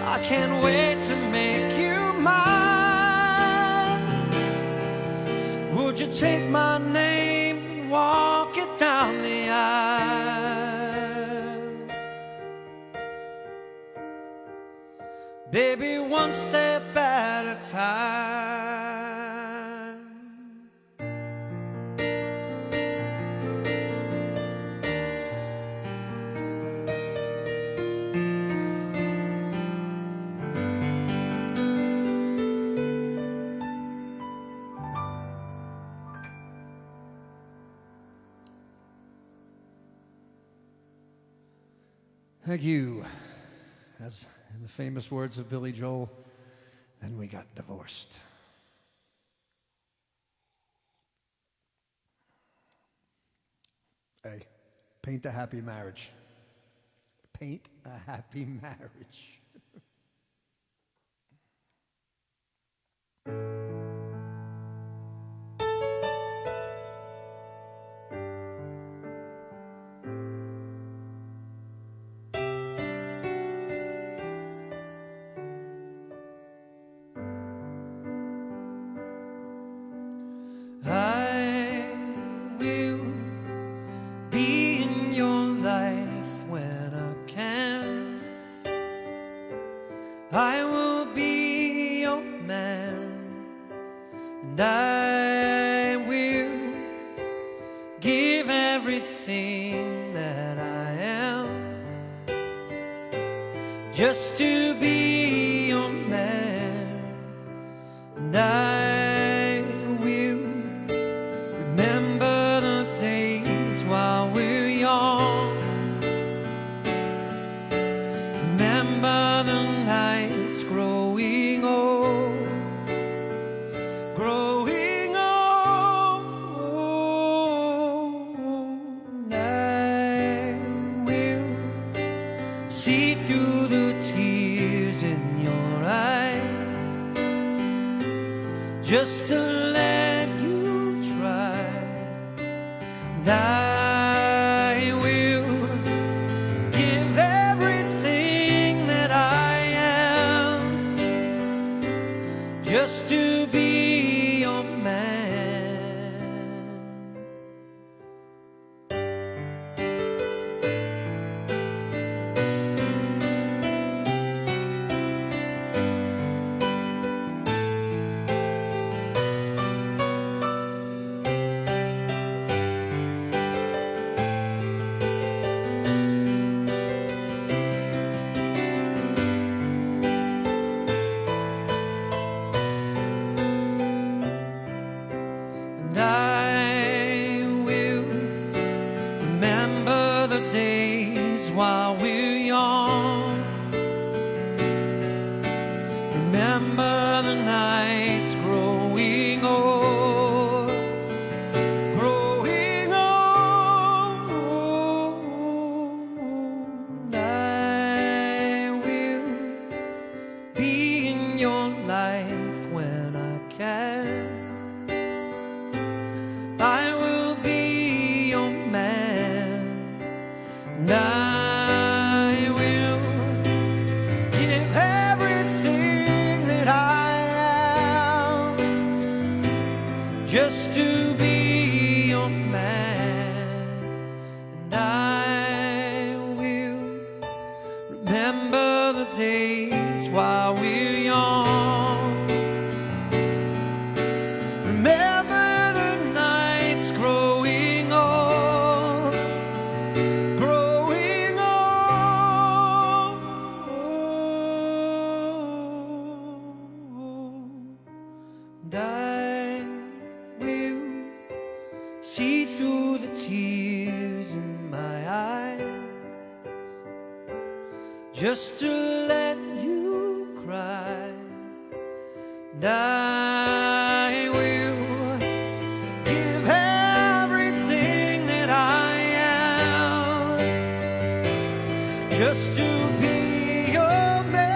I can't wait to make you mine. Would you take my name and walk it down the aisle, baby, one step at a time? Thank you. As in the famous words of Billy Joel, then we got divorced. Hey, paint a happy marriage. Paint a happy marriage. I will be in your life when I can. I will be your man, and I will give everything that I am just to be your man. And I will remember the days while we're young, remember the nights growing old, growing old. I will see through the tears in your eyes, just to let you try. And I will give everything that I am just to be your man. And I will remember the days while we're young, remember the nights growing old, growing old. I will be in your life when I can. I will be your man, and I will give everything that I am just to be the days while we're young. Remember the nights growing old, growing old. And I will see through the tears in my eyes, just to let you cry. And I will give everything that I am, just to be your man.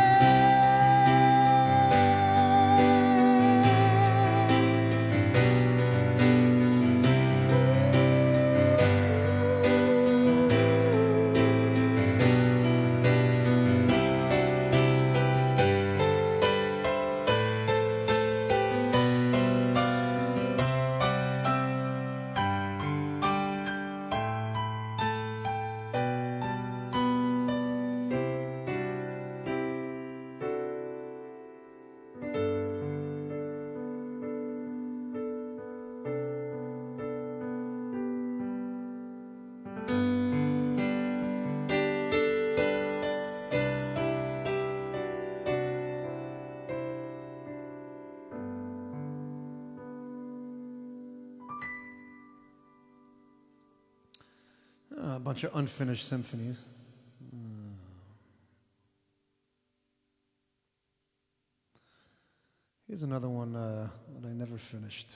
A bunch of unfinished symphonies. Here's another one that I never finished.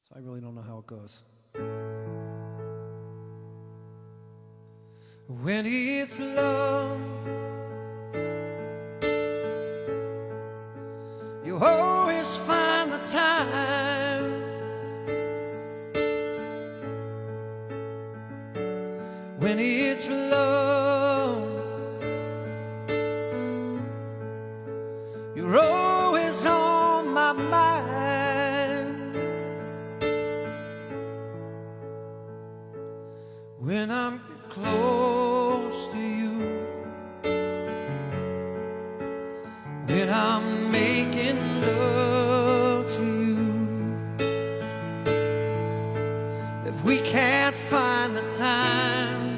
So I really don't know how it goes. When it's love, you always find the time. When it's love, you're always on my mind. When I'm close to you, when I'm making love to you, if we can't find the time,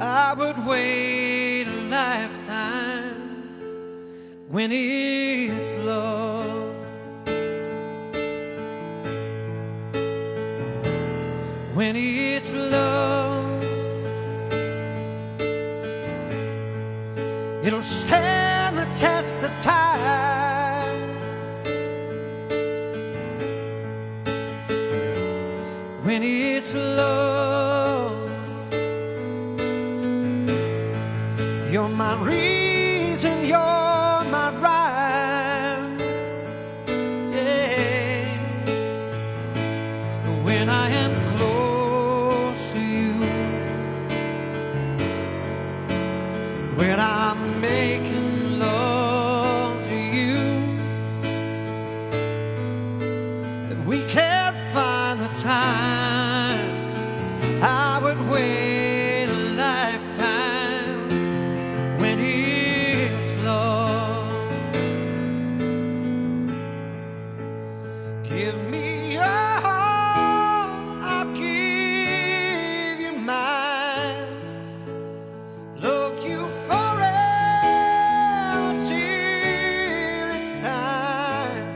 I would wait a lifetime. When it's love, when it's love, it'll stand the test of time. When it's love, you're my reason, you're my rhyme. Yeah. When I am close to you, when I'm making love to you, if we can't find the time, I would wait a lifetime. When it's love, give me your heart, I'll give you mine. Love you forever till it's time.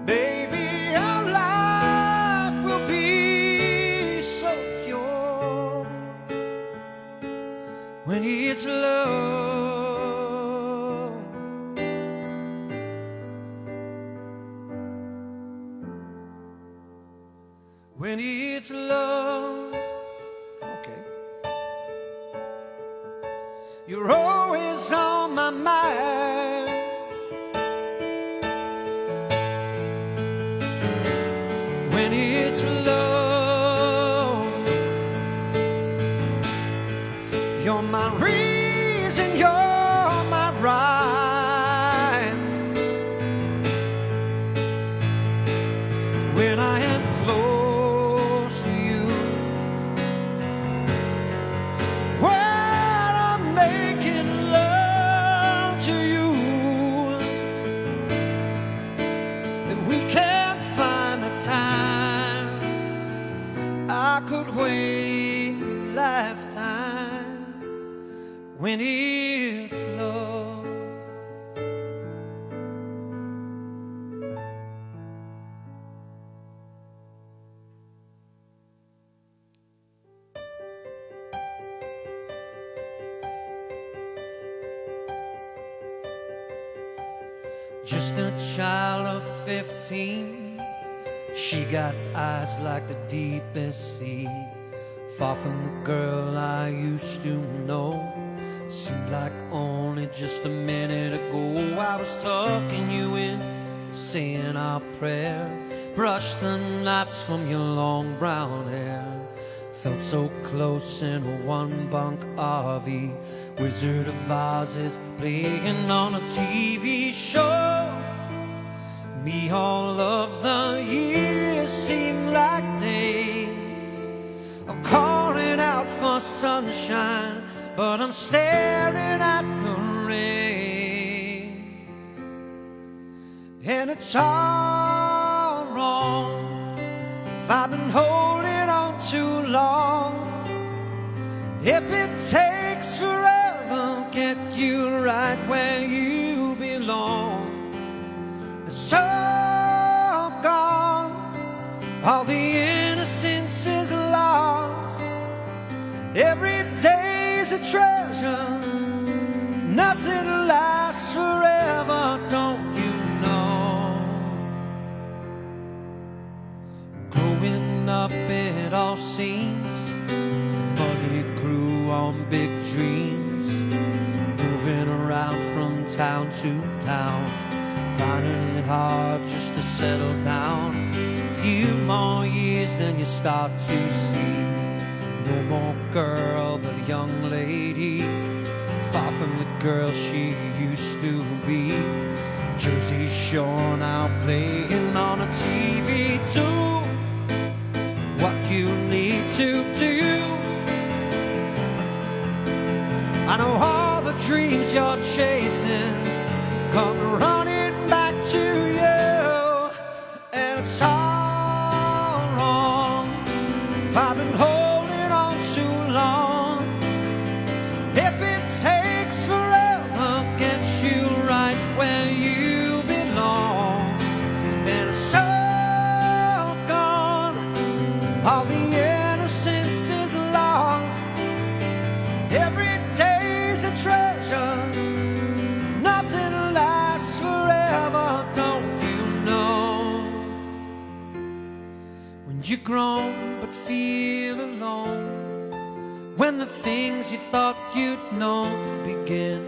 Baby, our life will be so pure. When it's love, when it's love, Okay. you're always on my mind. When it's love, you're my reason, you're my rhyme. When I am close to you, when when it's love. Just a child of 15, she got eyes like the deepest sea. Far from the girl I used to know, seemed like only just a minute ago I was tucking you in, saying our prayers, brushed the knots from your long brown hair. Felt so close in a one-bunk RV, Wizard of Oz is playing on a TV show. Me, all of the years seem like days. I'm calling out for sunshine, but I'm staring at the rain. And it's all wrong if I've been holding on too long. If it takes forever, get you right where you belong. It's all gone, all the innocence is lost. Every day's a treasure, nothing lasts forever, don't you know? Growing up it all seems money grew on big dreams, moving around from town to town, finding it hard just to settle down. A few more years then you start to see, no more girl but a young lady, far from the girl she used to be. Josie sure now playing on a TV too. What you need to do, I know all the dreams you're chasing come running back to you. And it's all wrong if I've been holding on too long. If it takes forever, get you right where you belong. And it's all gone, all the innocence is lost. Every day's a treasure, nothing lasts forever, don't you know? When you're grown but feel alone, when the things you thought you'd know begin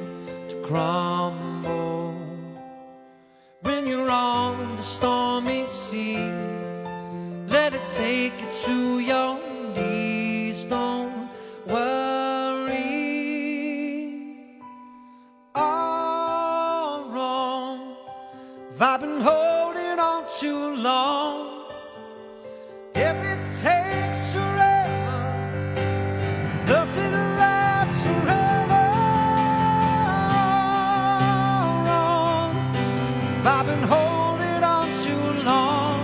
to crumble, when you're on the stormy sea, let it take you to your knees, don't worry. All wrong if I've been holding on too long. If it takes forever, nothing lasts forever. All wrong if I've been holding on too long.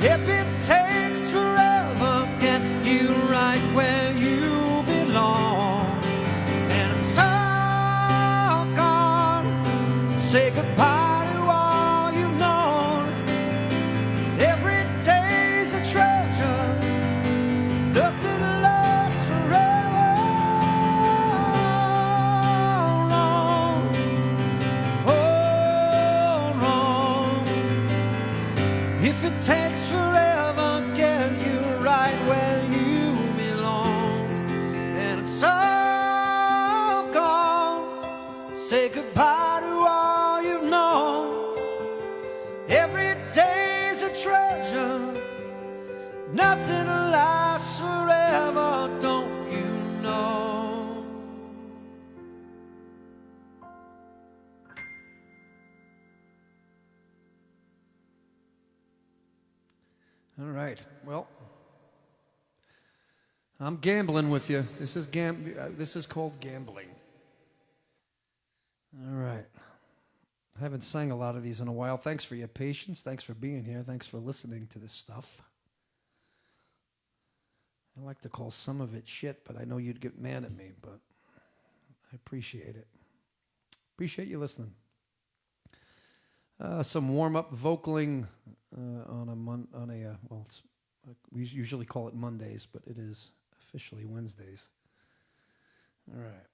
If it takes forever, get you right where you belong. And it's all gone, say goodbye to all you've known. Every day's a treasure, nothing lasts forever. Oh, wrong. If it takes forever, get you right where you belong. And it's all gone, say goodbye to all you've known. Every day's a treasure, nothing lasts forever, don't you know? All right. Well, I'm gambling with you. This is called gambling. All right. I haven't sang a lot of these in a while. Thanks for your patience. Thanks for being here. Thanks for listening to this stuff. I like to call some of it shit, but I know you'd get mad at me. But I appreciate it. Appreciate you listening. Some warm-up vocaling we usually call it Mondays, but it is officially Wednesdays. All right.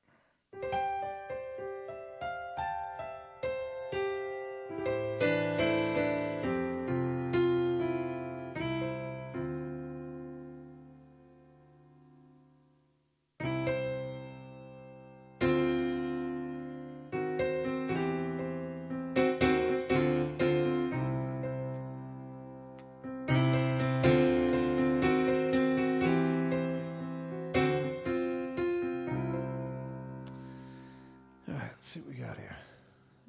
Let's see what we got here.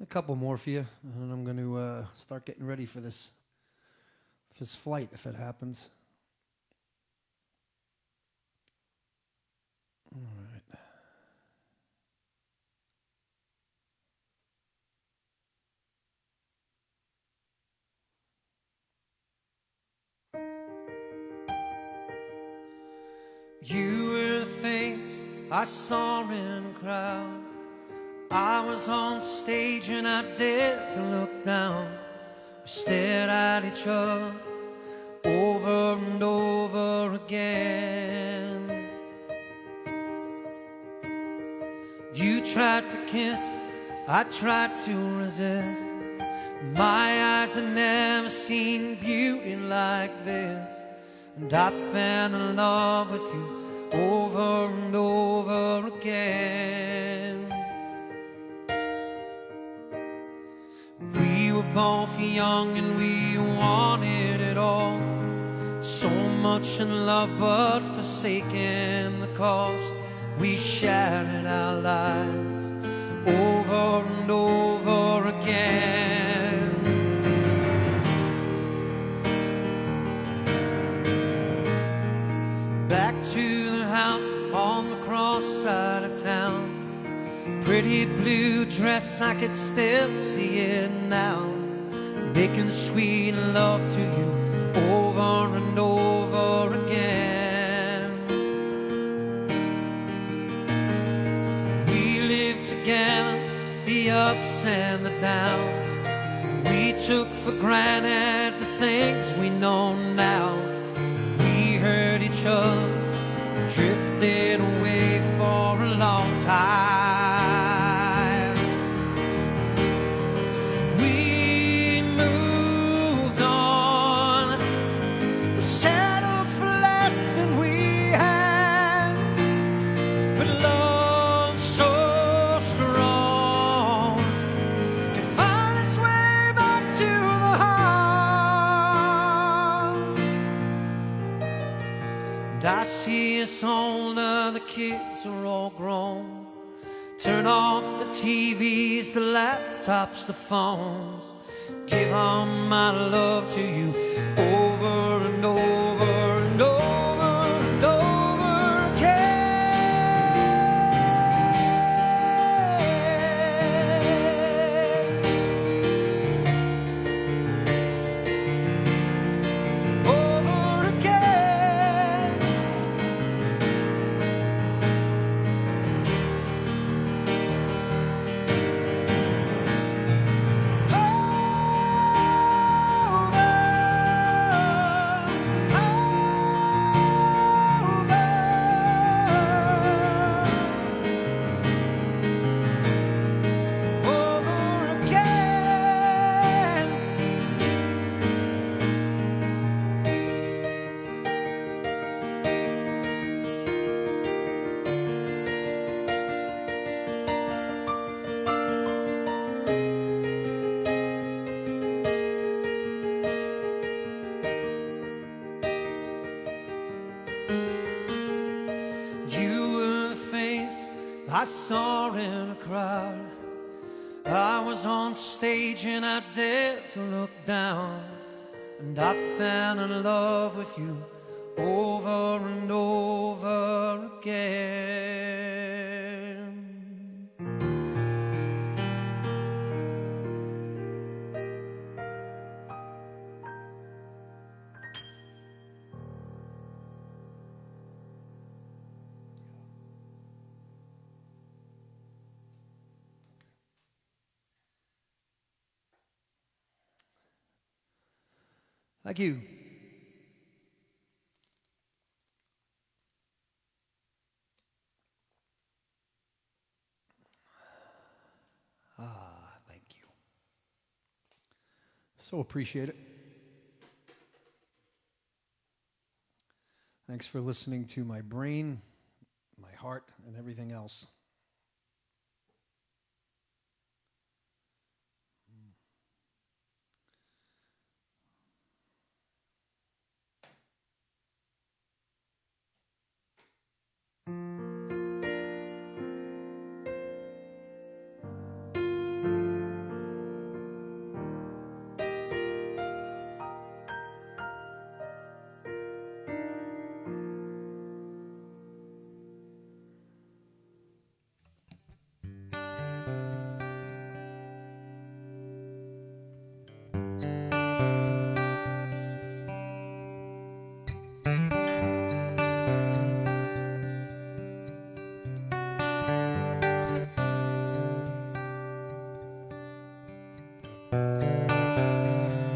A couple more for you, and I'm going to start getting ready for this flight if it happens. All right. You were the face I saw in a crowd. I was on stage and I dared to look down. We stared at each other over and over again. You tried to kiss, I tried to resist. My eyes had never seen beauty like this, and I fell in love with you over and over again. We were both young and we wanted it all, so much in love but forsaken the cost. We shattered our lives over and over again. Back to the house on the cross side of town. Pretty blue dress, I could still see it now. Making sweet love to you over and over again. We lived together, the ups and the downs. We took for granted the things we know now. We hurt each other, drifted away for a long time. We moved on, we settled for less than we had, but love so strong can find its way back to the heart. And I see us older, the kids are all grown. Turn off the TVs, the laptops, the phones. Give all my love to you over and over and over and over again. Over again. I saw in a crowd. I was on stage and I dared to look down, and I fell in love with you over and over again. Thank you. Thank you. So appreciate it. Thanks for listening to my brain, my heart, and everything else.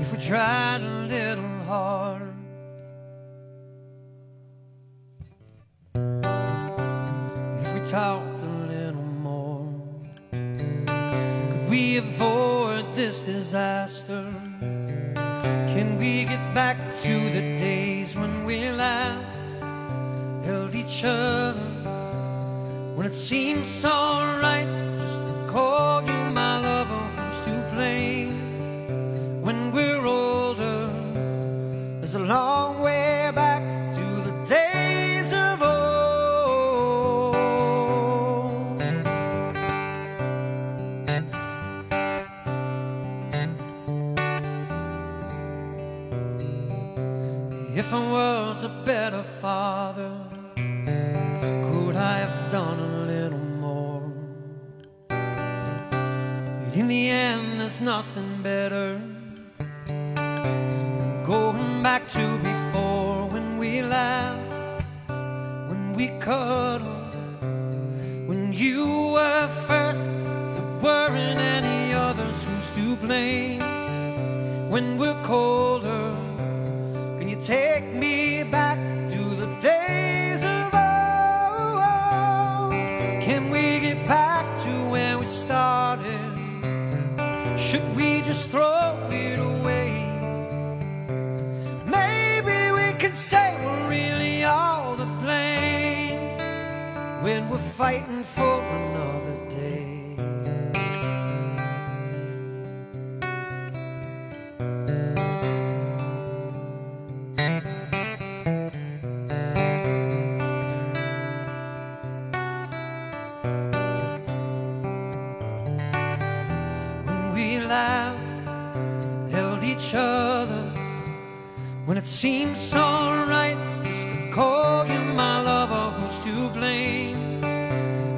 If we tried a little harder, if we talked a little more, could we avoid this disaster? Can we get back to the days when we laughed, held each other, when it seemed so right just to call you my lover? Who's to blame? When we're older, there's a long way back to the days of old. If I was a better father, could I have done a little more? But in the end, there's nothing better going back to before, when we laughed, when we cuddled, when you were first, there weren't any others. Who's to blame? When we're colder, can you take me back to the days of old? Can we get back to where we started? Should we just throw it away? Can say we're really all to blame when we're fighting for another day. When we laughed, held each other, when it seems so right just to call you my lover, who's to blame?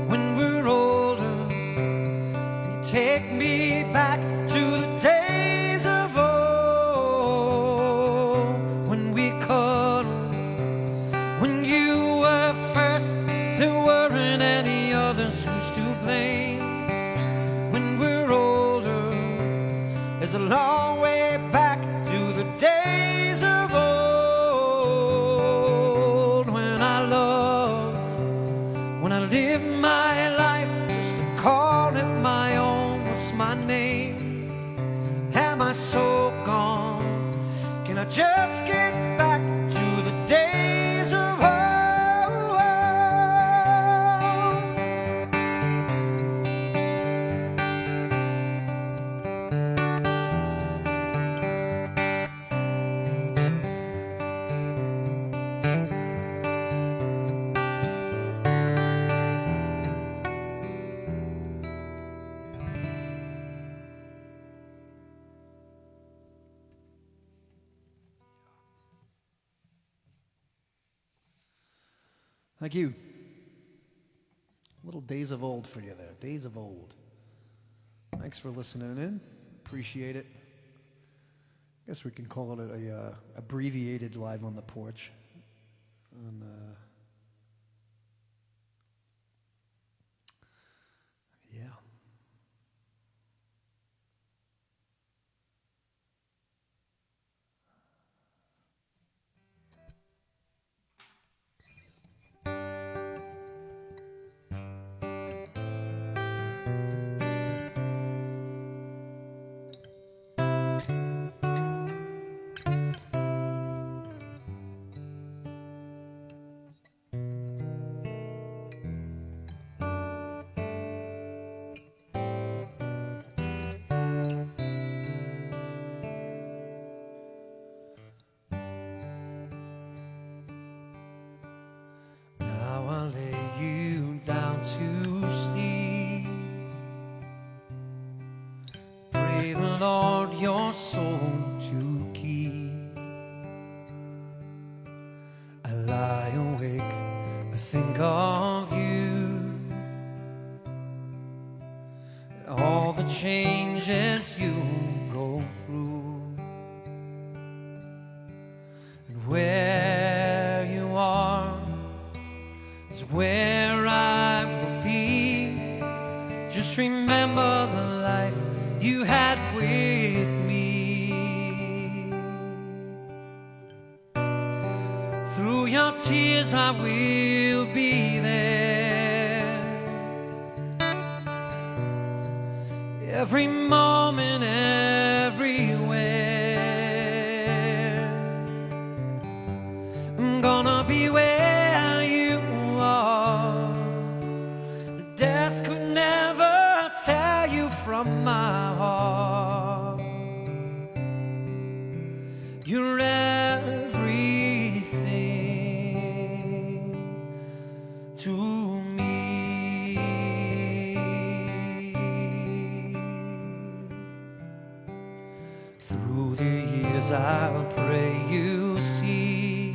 When we're older, you take me back to the days of old, when we cuddled, when you were first, there weren't any others. Who's to blame? When we're older, there's a long way back to the days of old, when I loved, when I lived my life just to call it my own. What's my name? Am I so gone? Can I just get back to the days of old? Thank you. Little Days of Old for you there. Days of Old. Thanks for listening in. Appreciate it. Guess we can call it a abbreviated Live on the Porch. And, yeah. Lord, your soul to keep. I lie awake, I think of you, all the changes you go through, and where you are is where I will be. Just remember the life you had with me. Through your tears I will be there, every moment, everywhere. I'm gonna be where you are. Death could never tear you from my heart. You're everything to me. Through the years I'll pray you see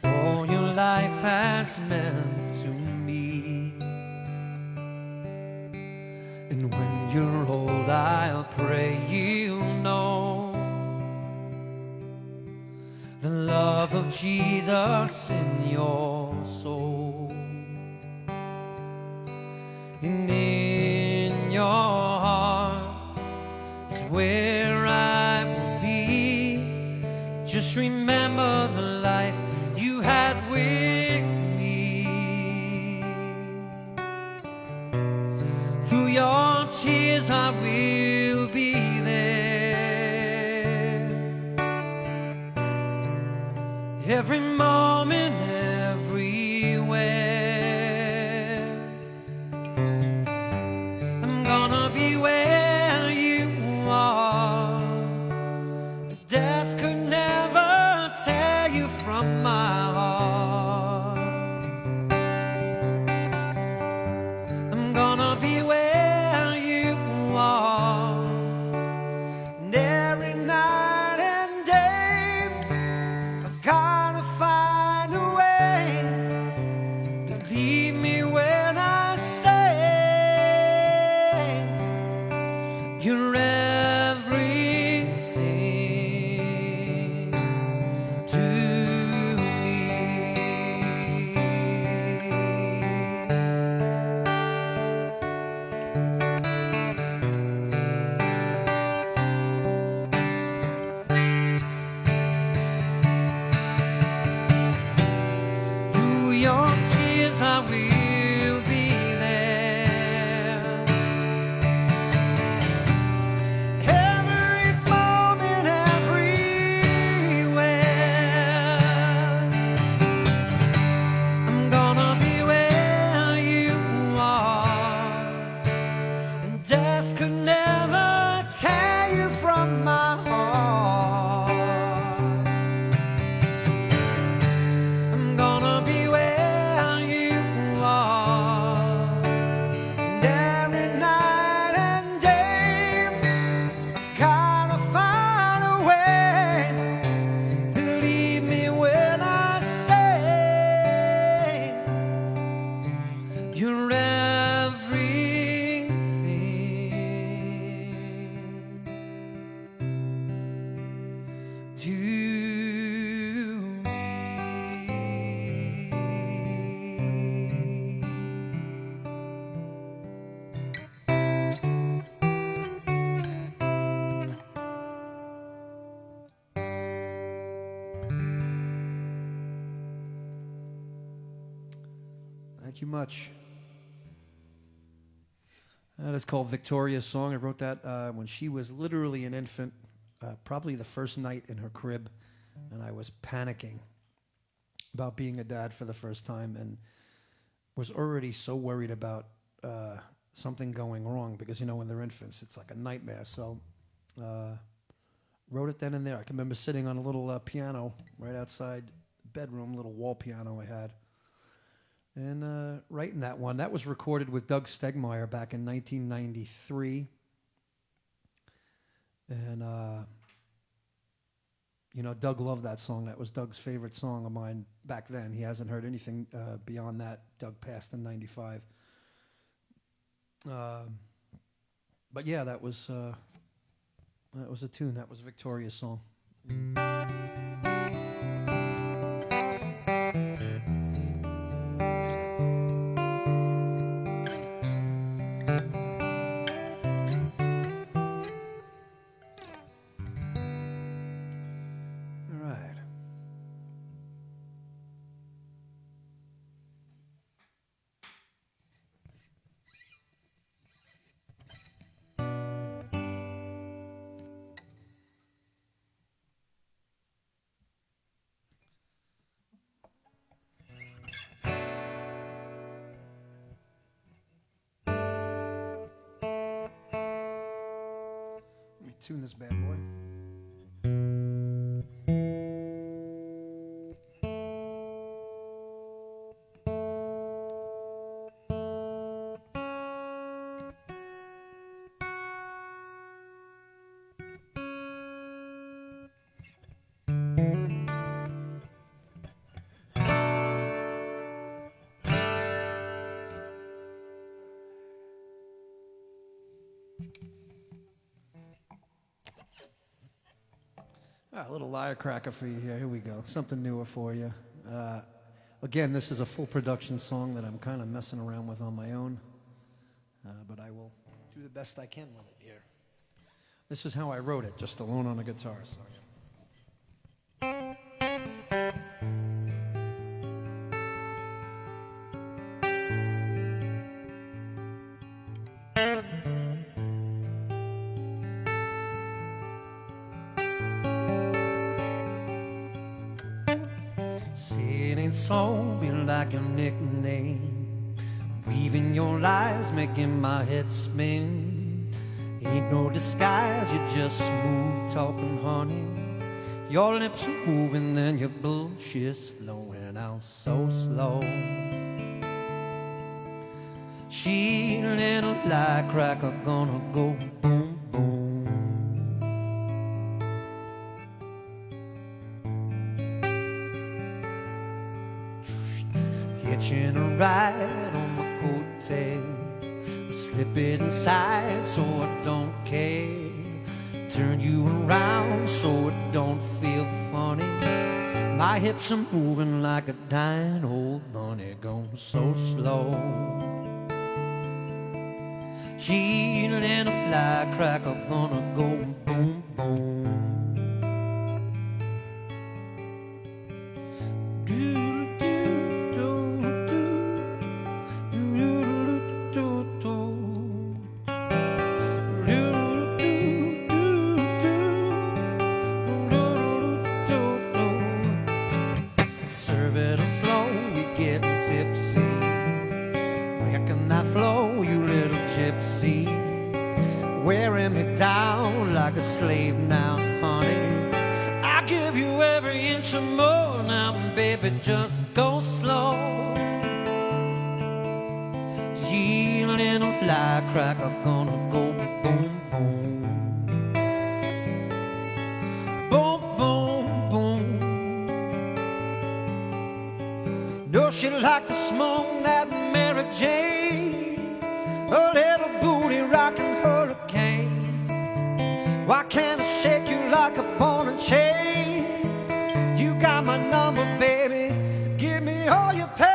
all your life has meant to me. And when you're old I'll pray you'll know the love of Jesus in your soul. And in your heart is where I will be. Just remember the life you had with me. Through your tears I will be there, every moment, everywhere. I'm gonna be where you are. Death could never tear you from my heart. I'm gonna be where you are. And every night and day I've gotta find a way to leave me when I say you're everything to me. Through your tears I will be there, every moment, everywhere. I'm gonna be where you are, and death could never tear you from my heart. I'm gonna be where you are, and every night and day I've gotta find a way. Believe me when I say you're everything to me. Thank you much. That is called Victoria's Song. I wrote that when she was literally an infant, probably the first night in her crib, and I was panicking about being a dad for the first time and was already so worried about something going wrong because, you know, when they're infants, it's like a nightmare. So wrote it then and there. I can remember sitting on a little piano right outside the bedroom, little wall piano I had, and writing that one. That was recorded with Doug Stegmeyer back in 1993. And, you know, Doug loved that song. That was Doug's favorite song of mine back then. He hasn't heard anything beyond that. Doug passed in '95. But yeah, that was a tune. That was Victoria's song. Tune this bad boy. A little firecracker for you here. Here we go. Something newer for you. Again, this is a full production song that I'm kind of messing around with on my own. But I will do the best I can with it here. This is how I wrote it, just alone on a guitar. So. Song be like a nickname, weaving your lies, making my head spin. Ain't no disguise, you're just smooth talking, honey. Your lips are moving, then your bullshit's flowing out so slow. She little firecracker gonna go boom boom. Hitching a ride on my coattails, slip it inside so I don't care. Turn you around so it don't feel funny. My hips are moving like a dying old bunny, going so slow. She little firecracker gonna go boom boom. Wearing me down like a slave now, honey. I give you every inch or more now, baby, just go slow. You little firecracker gonna go boom, boom. Boom, boom, boom. No, she like to smoke that Mary Jane, a little booty rockin' hurricane. Why can't I shake you like a ball and chain? You got my number, baby, give me all your pain.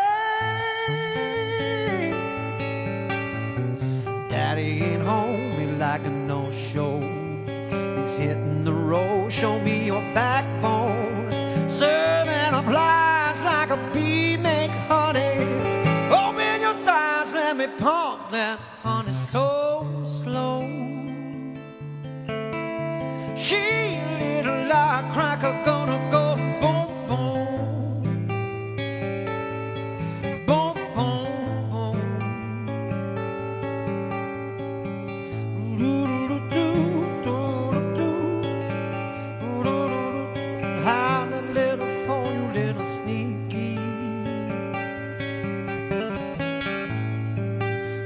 Daddy ain't home, he like a no-show. He's hitting the road, show me your backbone. Serving up lies like a bee make honey. Open your thighs, let me pump that honey so slow. She little firecracker gonna go boom, boom. Boom, boom, boom. I'm a little for you, little sneaky.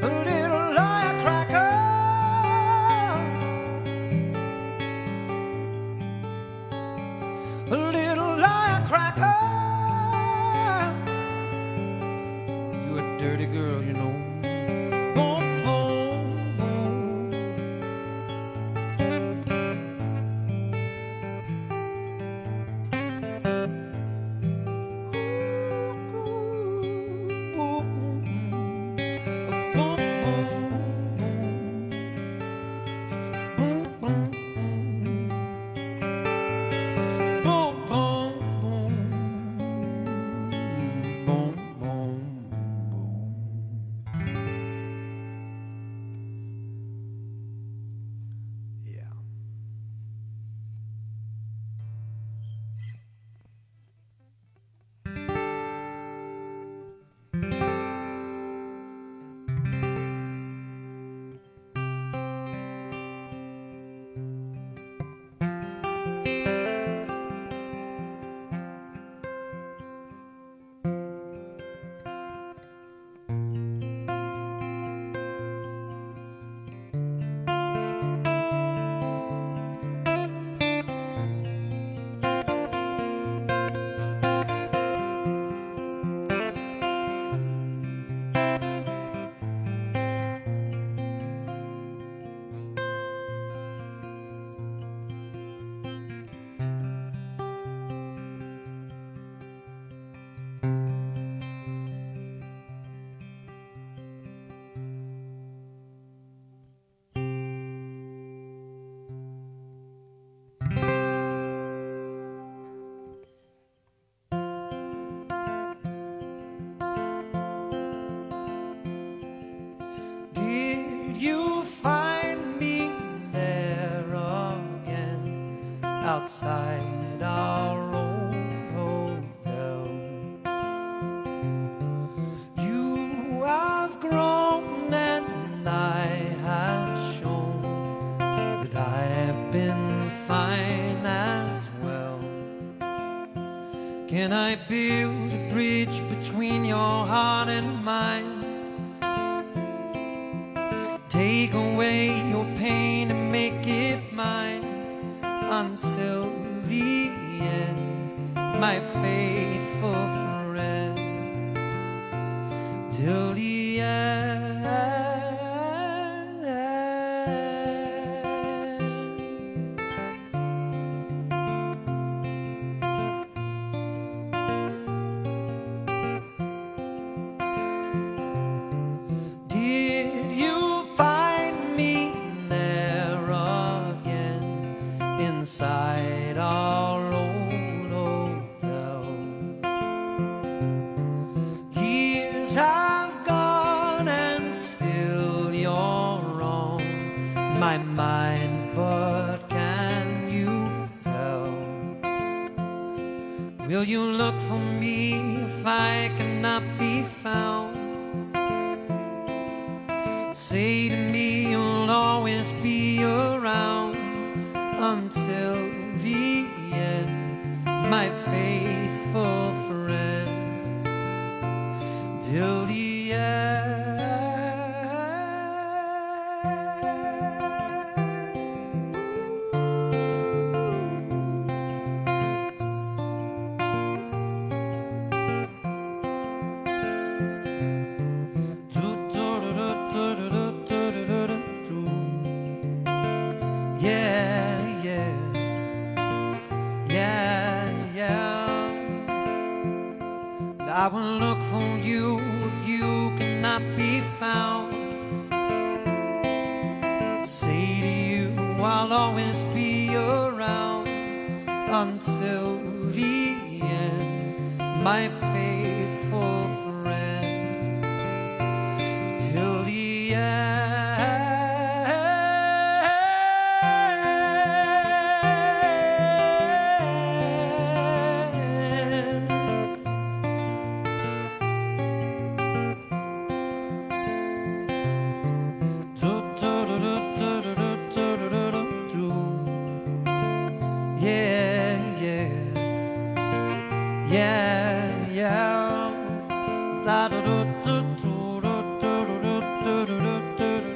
A little firecracker. girl, you know. Boom, boom, boom. Did you find me there again, outside our old hotel? You have grown and I have shown that I have been fine as well. Can I build a bridge between your heart and mine? Take away your pain and make it mine until the end, my faithful friend, till the end. Did you find me there again, inside our old hotel? Years have gone and still you're wrong, my mind, but can you tell? Will you look for me if I cannot be found? Say to me you'll always be around until the end, my faithful friend, till the end. Yeah, yeah, yeah, yeah. I will look for you if you cannot be found. Say to you I'll always be around until the end, my faithful friend, till the end. Yeah, yeah, yeah, yeah. La do do do do do do do do do do.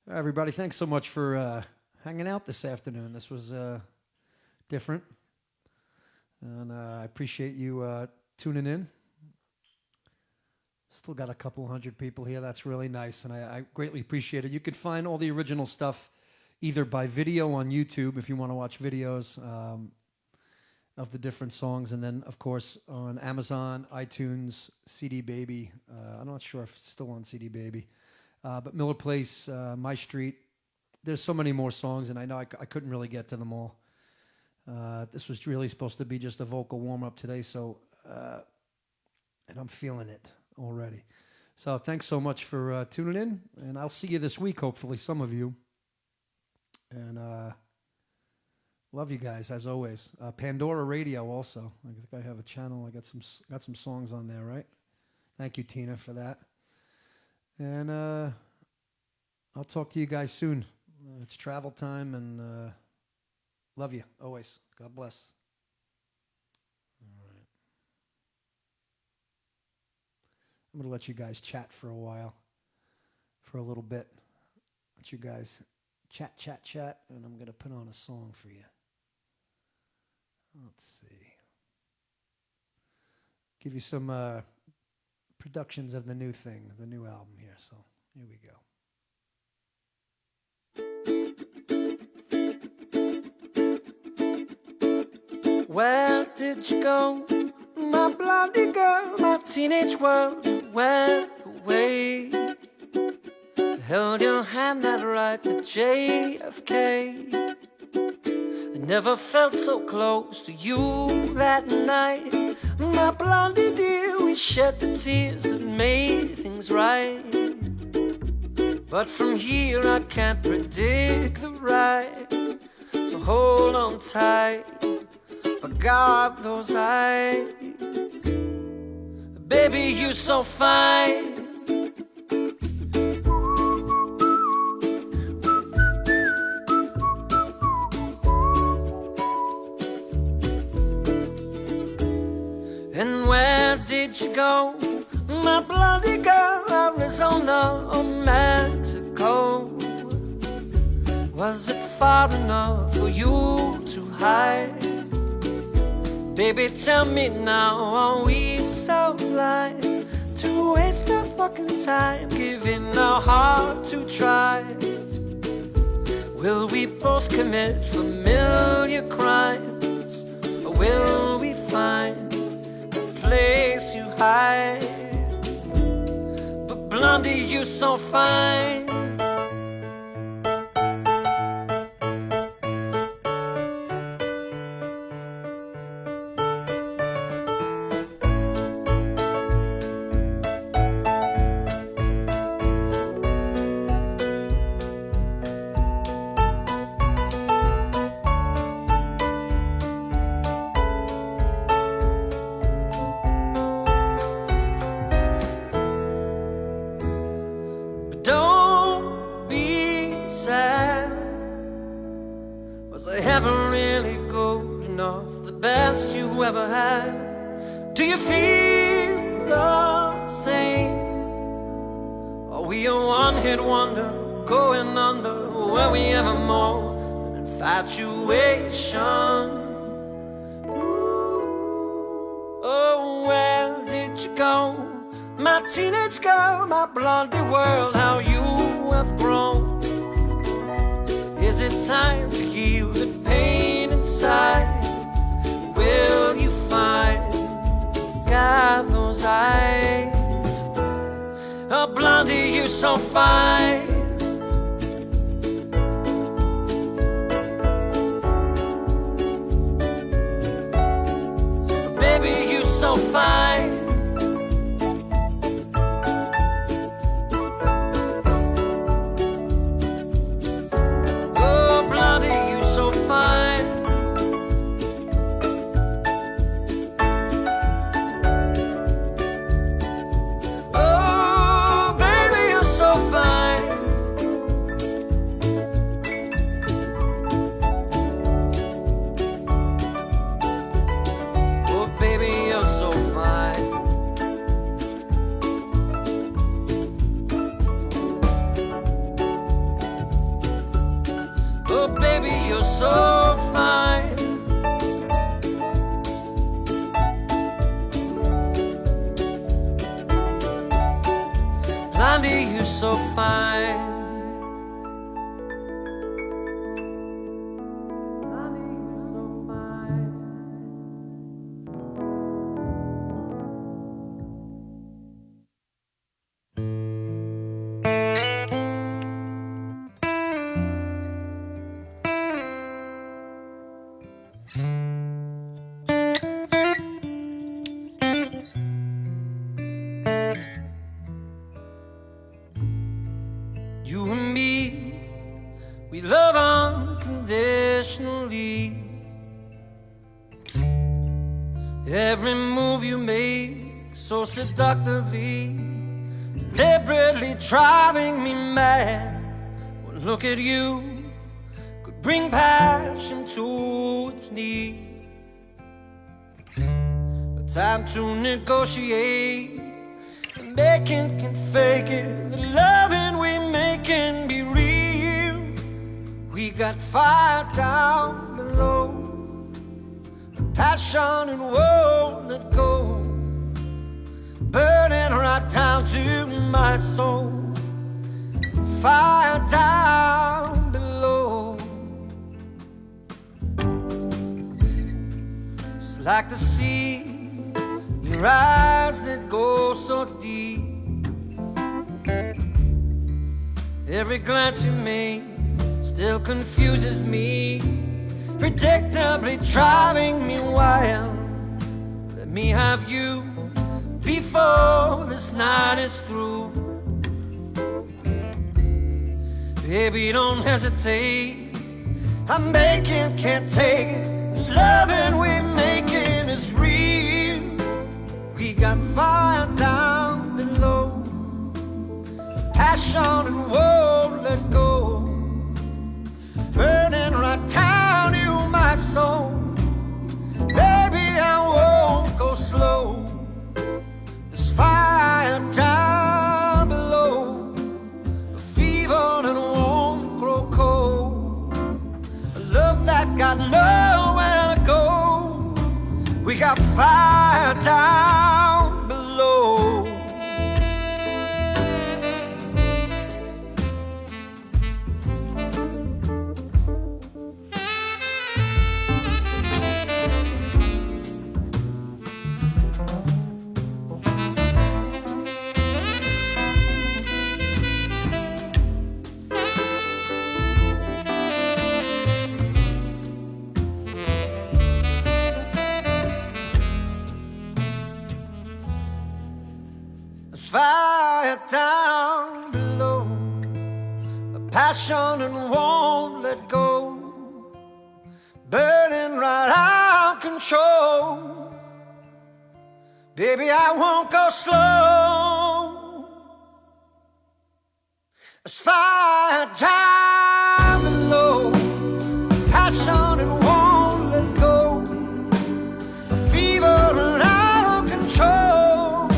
Everybody, thanks so much for hanging out this afternoon. This was different, and I appreciate you tuning in. Still got a couple hundred people here. That's really nice, and I greatly appreciate it. You could find all the original stuff either by video on YouTube if you want to watch videos of the different songs, and then, of course, on Amazon, iTunes, CD Baby. I'm not sure if it's still on CD Baby. But Miller Place, My Street, there's so many more songs, and I know I couldn't really get to them all. This was really supposed to be just a vocal warm-up today, so and I'm feeling it already. So thanks so much for tuning in, and I'll see you this week, hopefully, some of you. And love you guys, as always. Pandora Radio also. I think I have a channel. I got some songs on there, right? Thank you, Tina, for that. And I'll talk to you guys soon. It's travel time, and love you always. God bless. All right. I'm going to let you guys chat for a while, for a little bit. Let you guys chat, and I'm going to put on a song for you. Let's see. Give you some productions of the new thing, the new album here. So here we go. Where did you go, my blondie girl? My teenage world, you went away. I held your hand that ride to JFK. I never felt so close to you that night. My blondie dear, we shed the tears that made things right. But from here I can't predict the ride. So hold on tight, but guard those eyes. Baby, you're so fine. And where did you go, my bloody girl? Arizona or Mexico? Was it far enough for you to hide? Baby, tell me now, are we so blind to waste our fucking time, giving our heart to try? Will we both commit familiar crimes, or will we find a place you hide? But blondie, you're so fine. Don't be sad. Was I ever really good enough? The best you ever had? Do you feel the same? Are we a one-hit wonder, going under? Were we ever more than infatuation? Ooh. Oh, where did you go, my teenage girl, my blondie world? How you have grown. Is it time to heal the pain inside? Will you find, got those eyes? Oh, blondie, you're so fine. Baby, you're so fine. Baby, you're so fine. so fine. You and me, we love unconditionally. Every move you make so seductively, deliberately driving me mad. One look at you could bring passion to its need. But time to negotiate. Making can fake it. The loving we make can be real. We got fire down below, passion and won't let go, burning right down to my soul. Fire down below, just like the sea. Your eyes that go so deep. Every glance you make still confuses me, predictably driving me wild. Let me have you before this night is through. Baby, don't hesitate. I'm making, can't take it. The loving we're making is real. We got fire down below, passion and won't let go, burning right down to my soul. Baby, I won't go slow. There's fire down below, a fever that won't grow cold, a love that got nowhere to go. We got fire down below. Fire down below, a passion and won't let go, burning right out of control. Baby, I won't go slow. There's fire down below, passion and won't let go, a fever and out of control.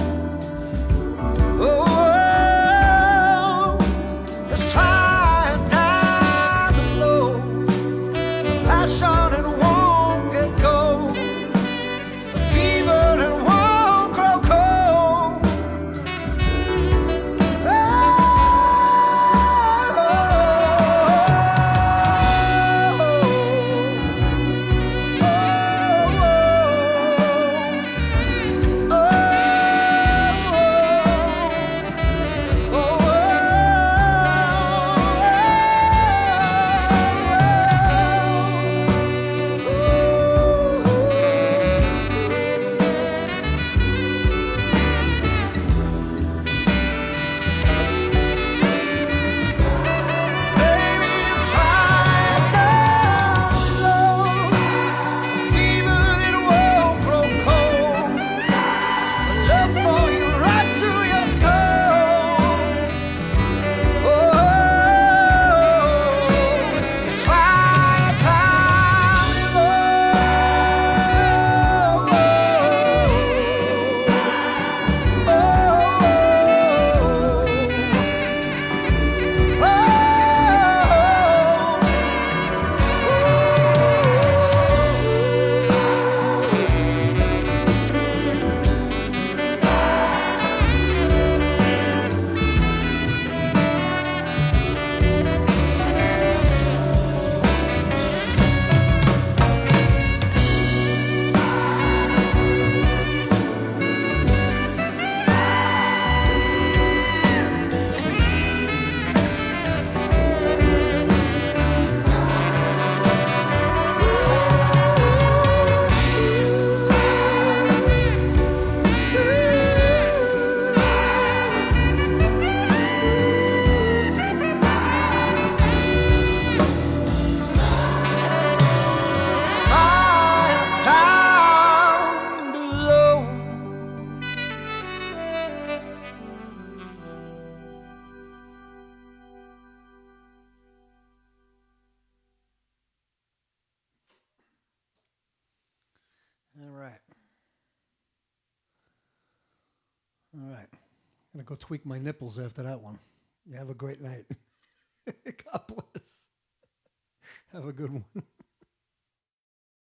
right. I'm going to go tweak my nipples after that one. You have a great night. God bless. Have a good one.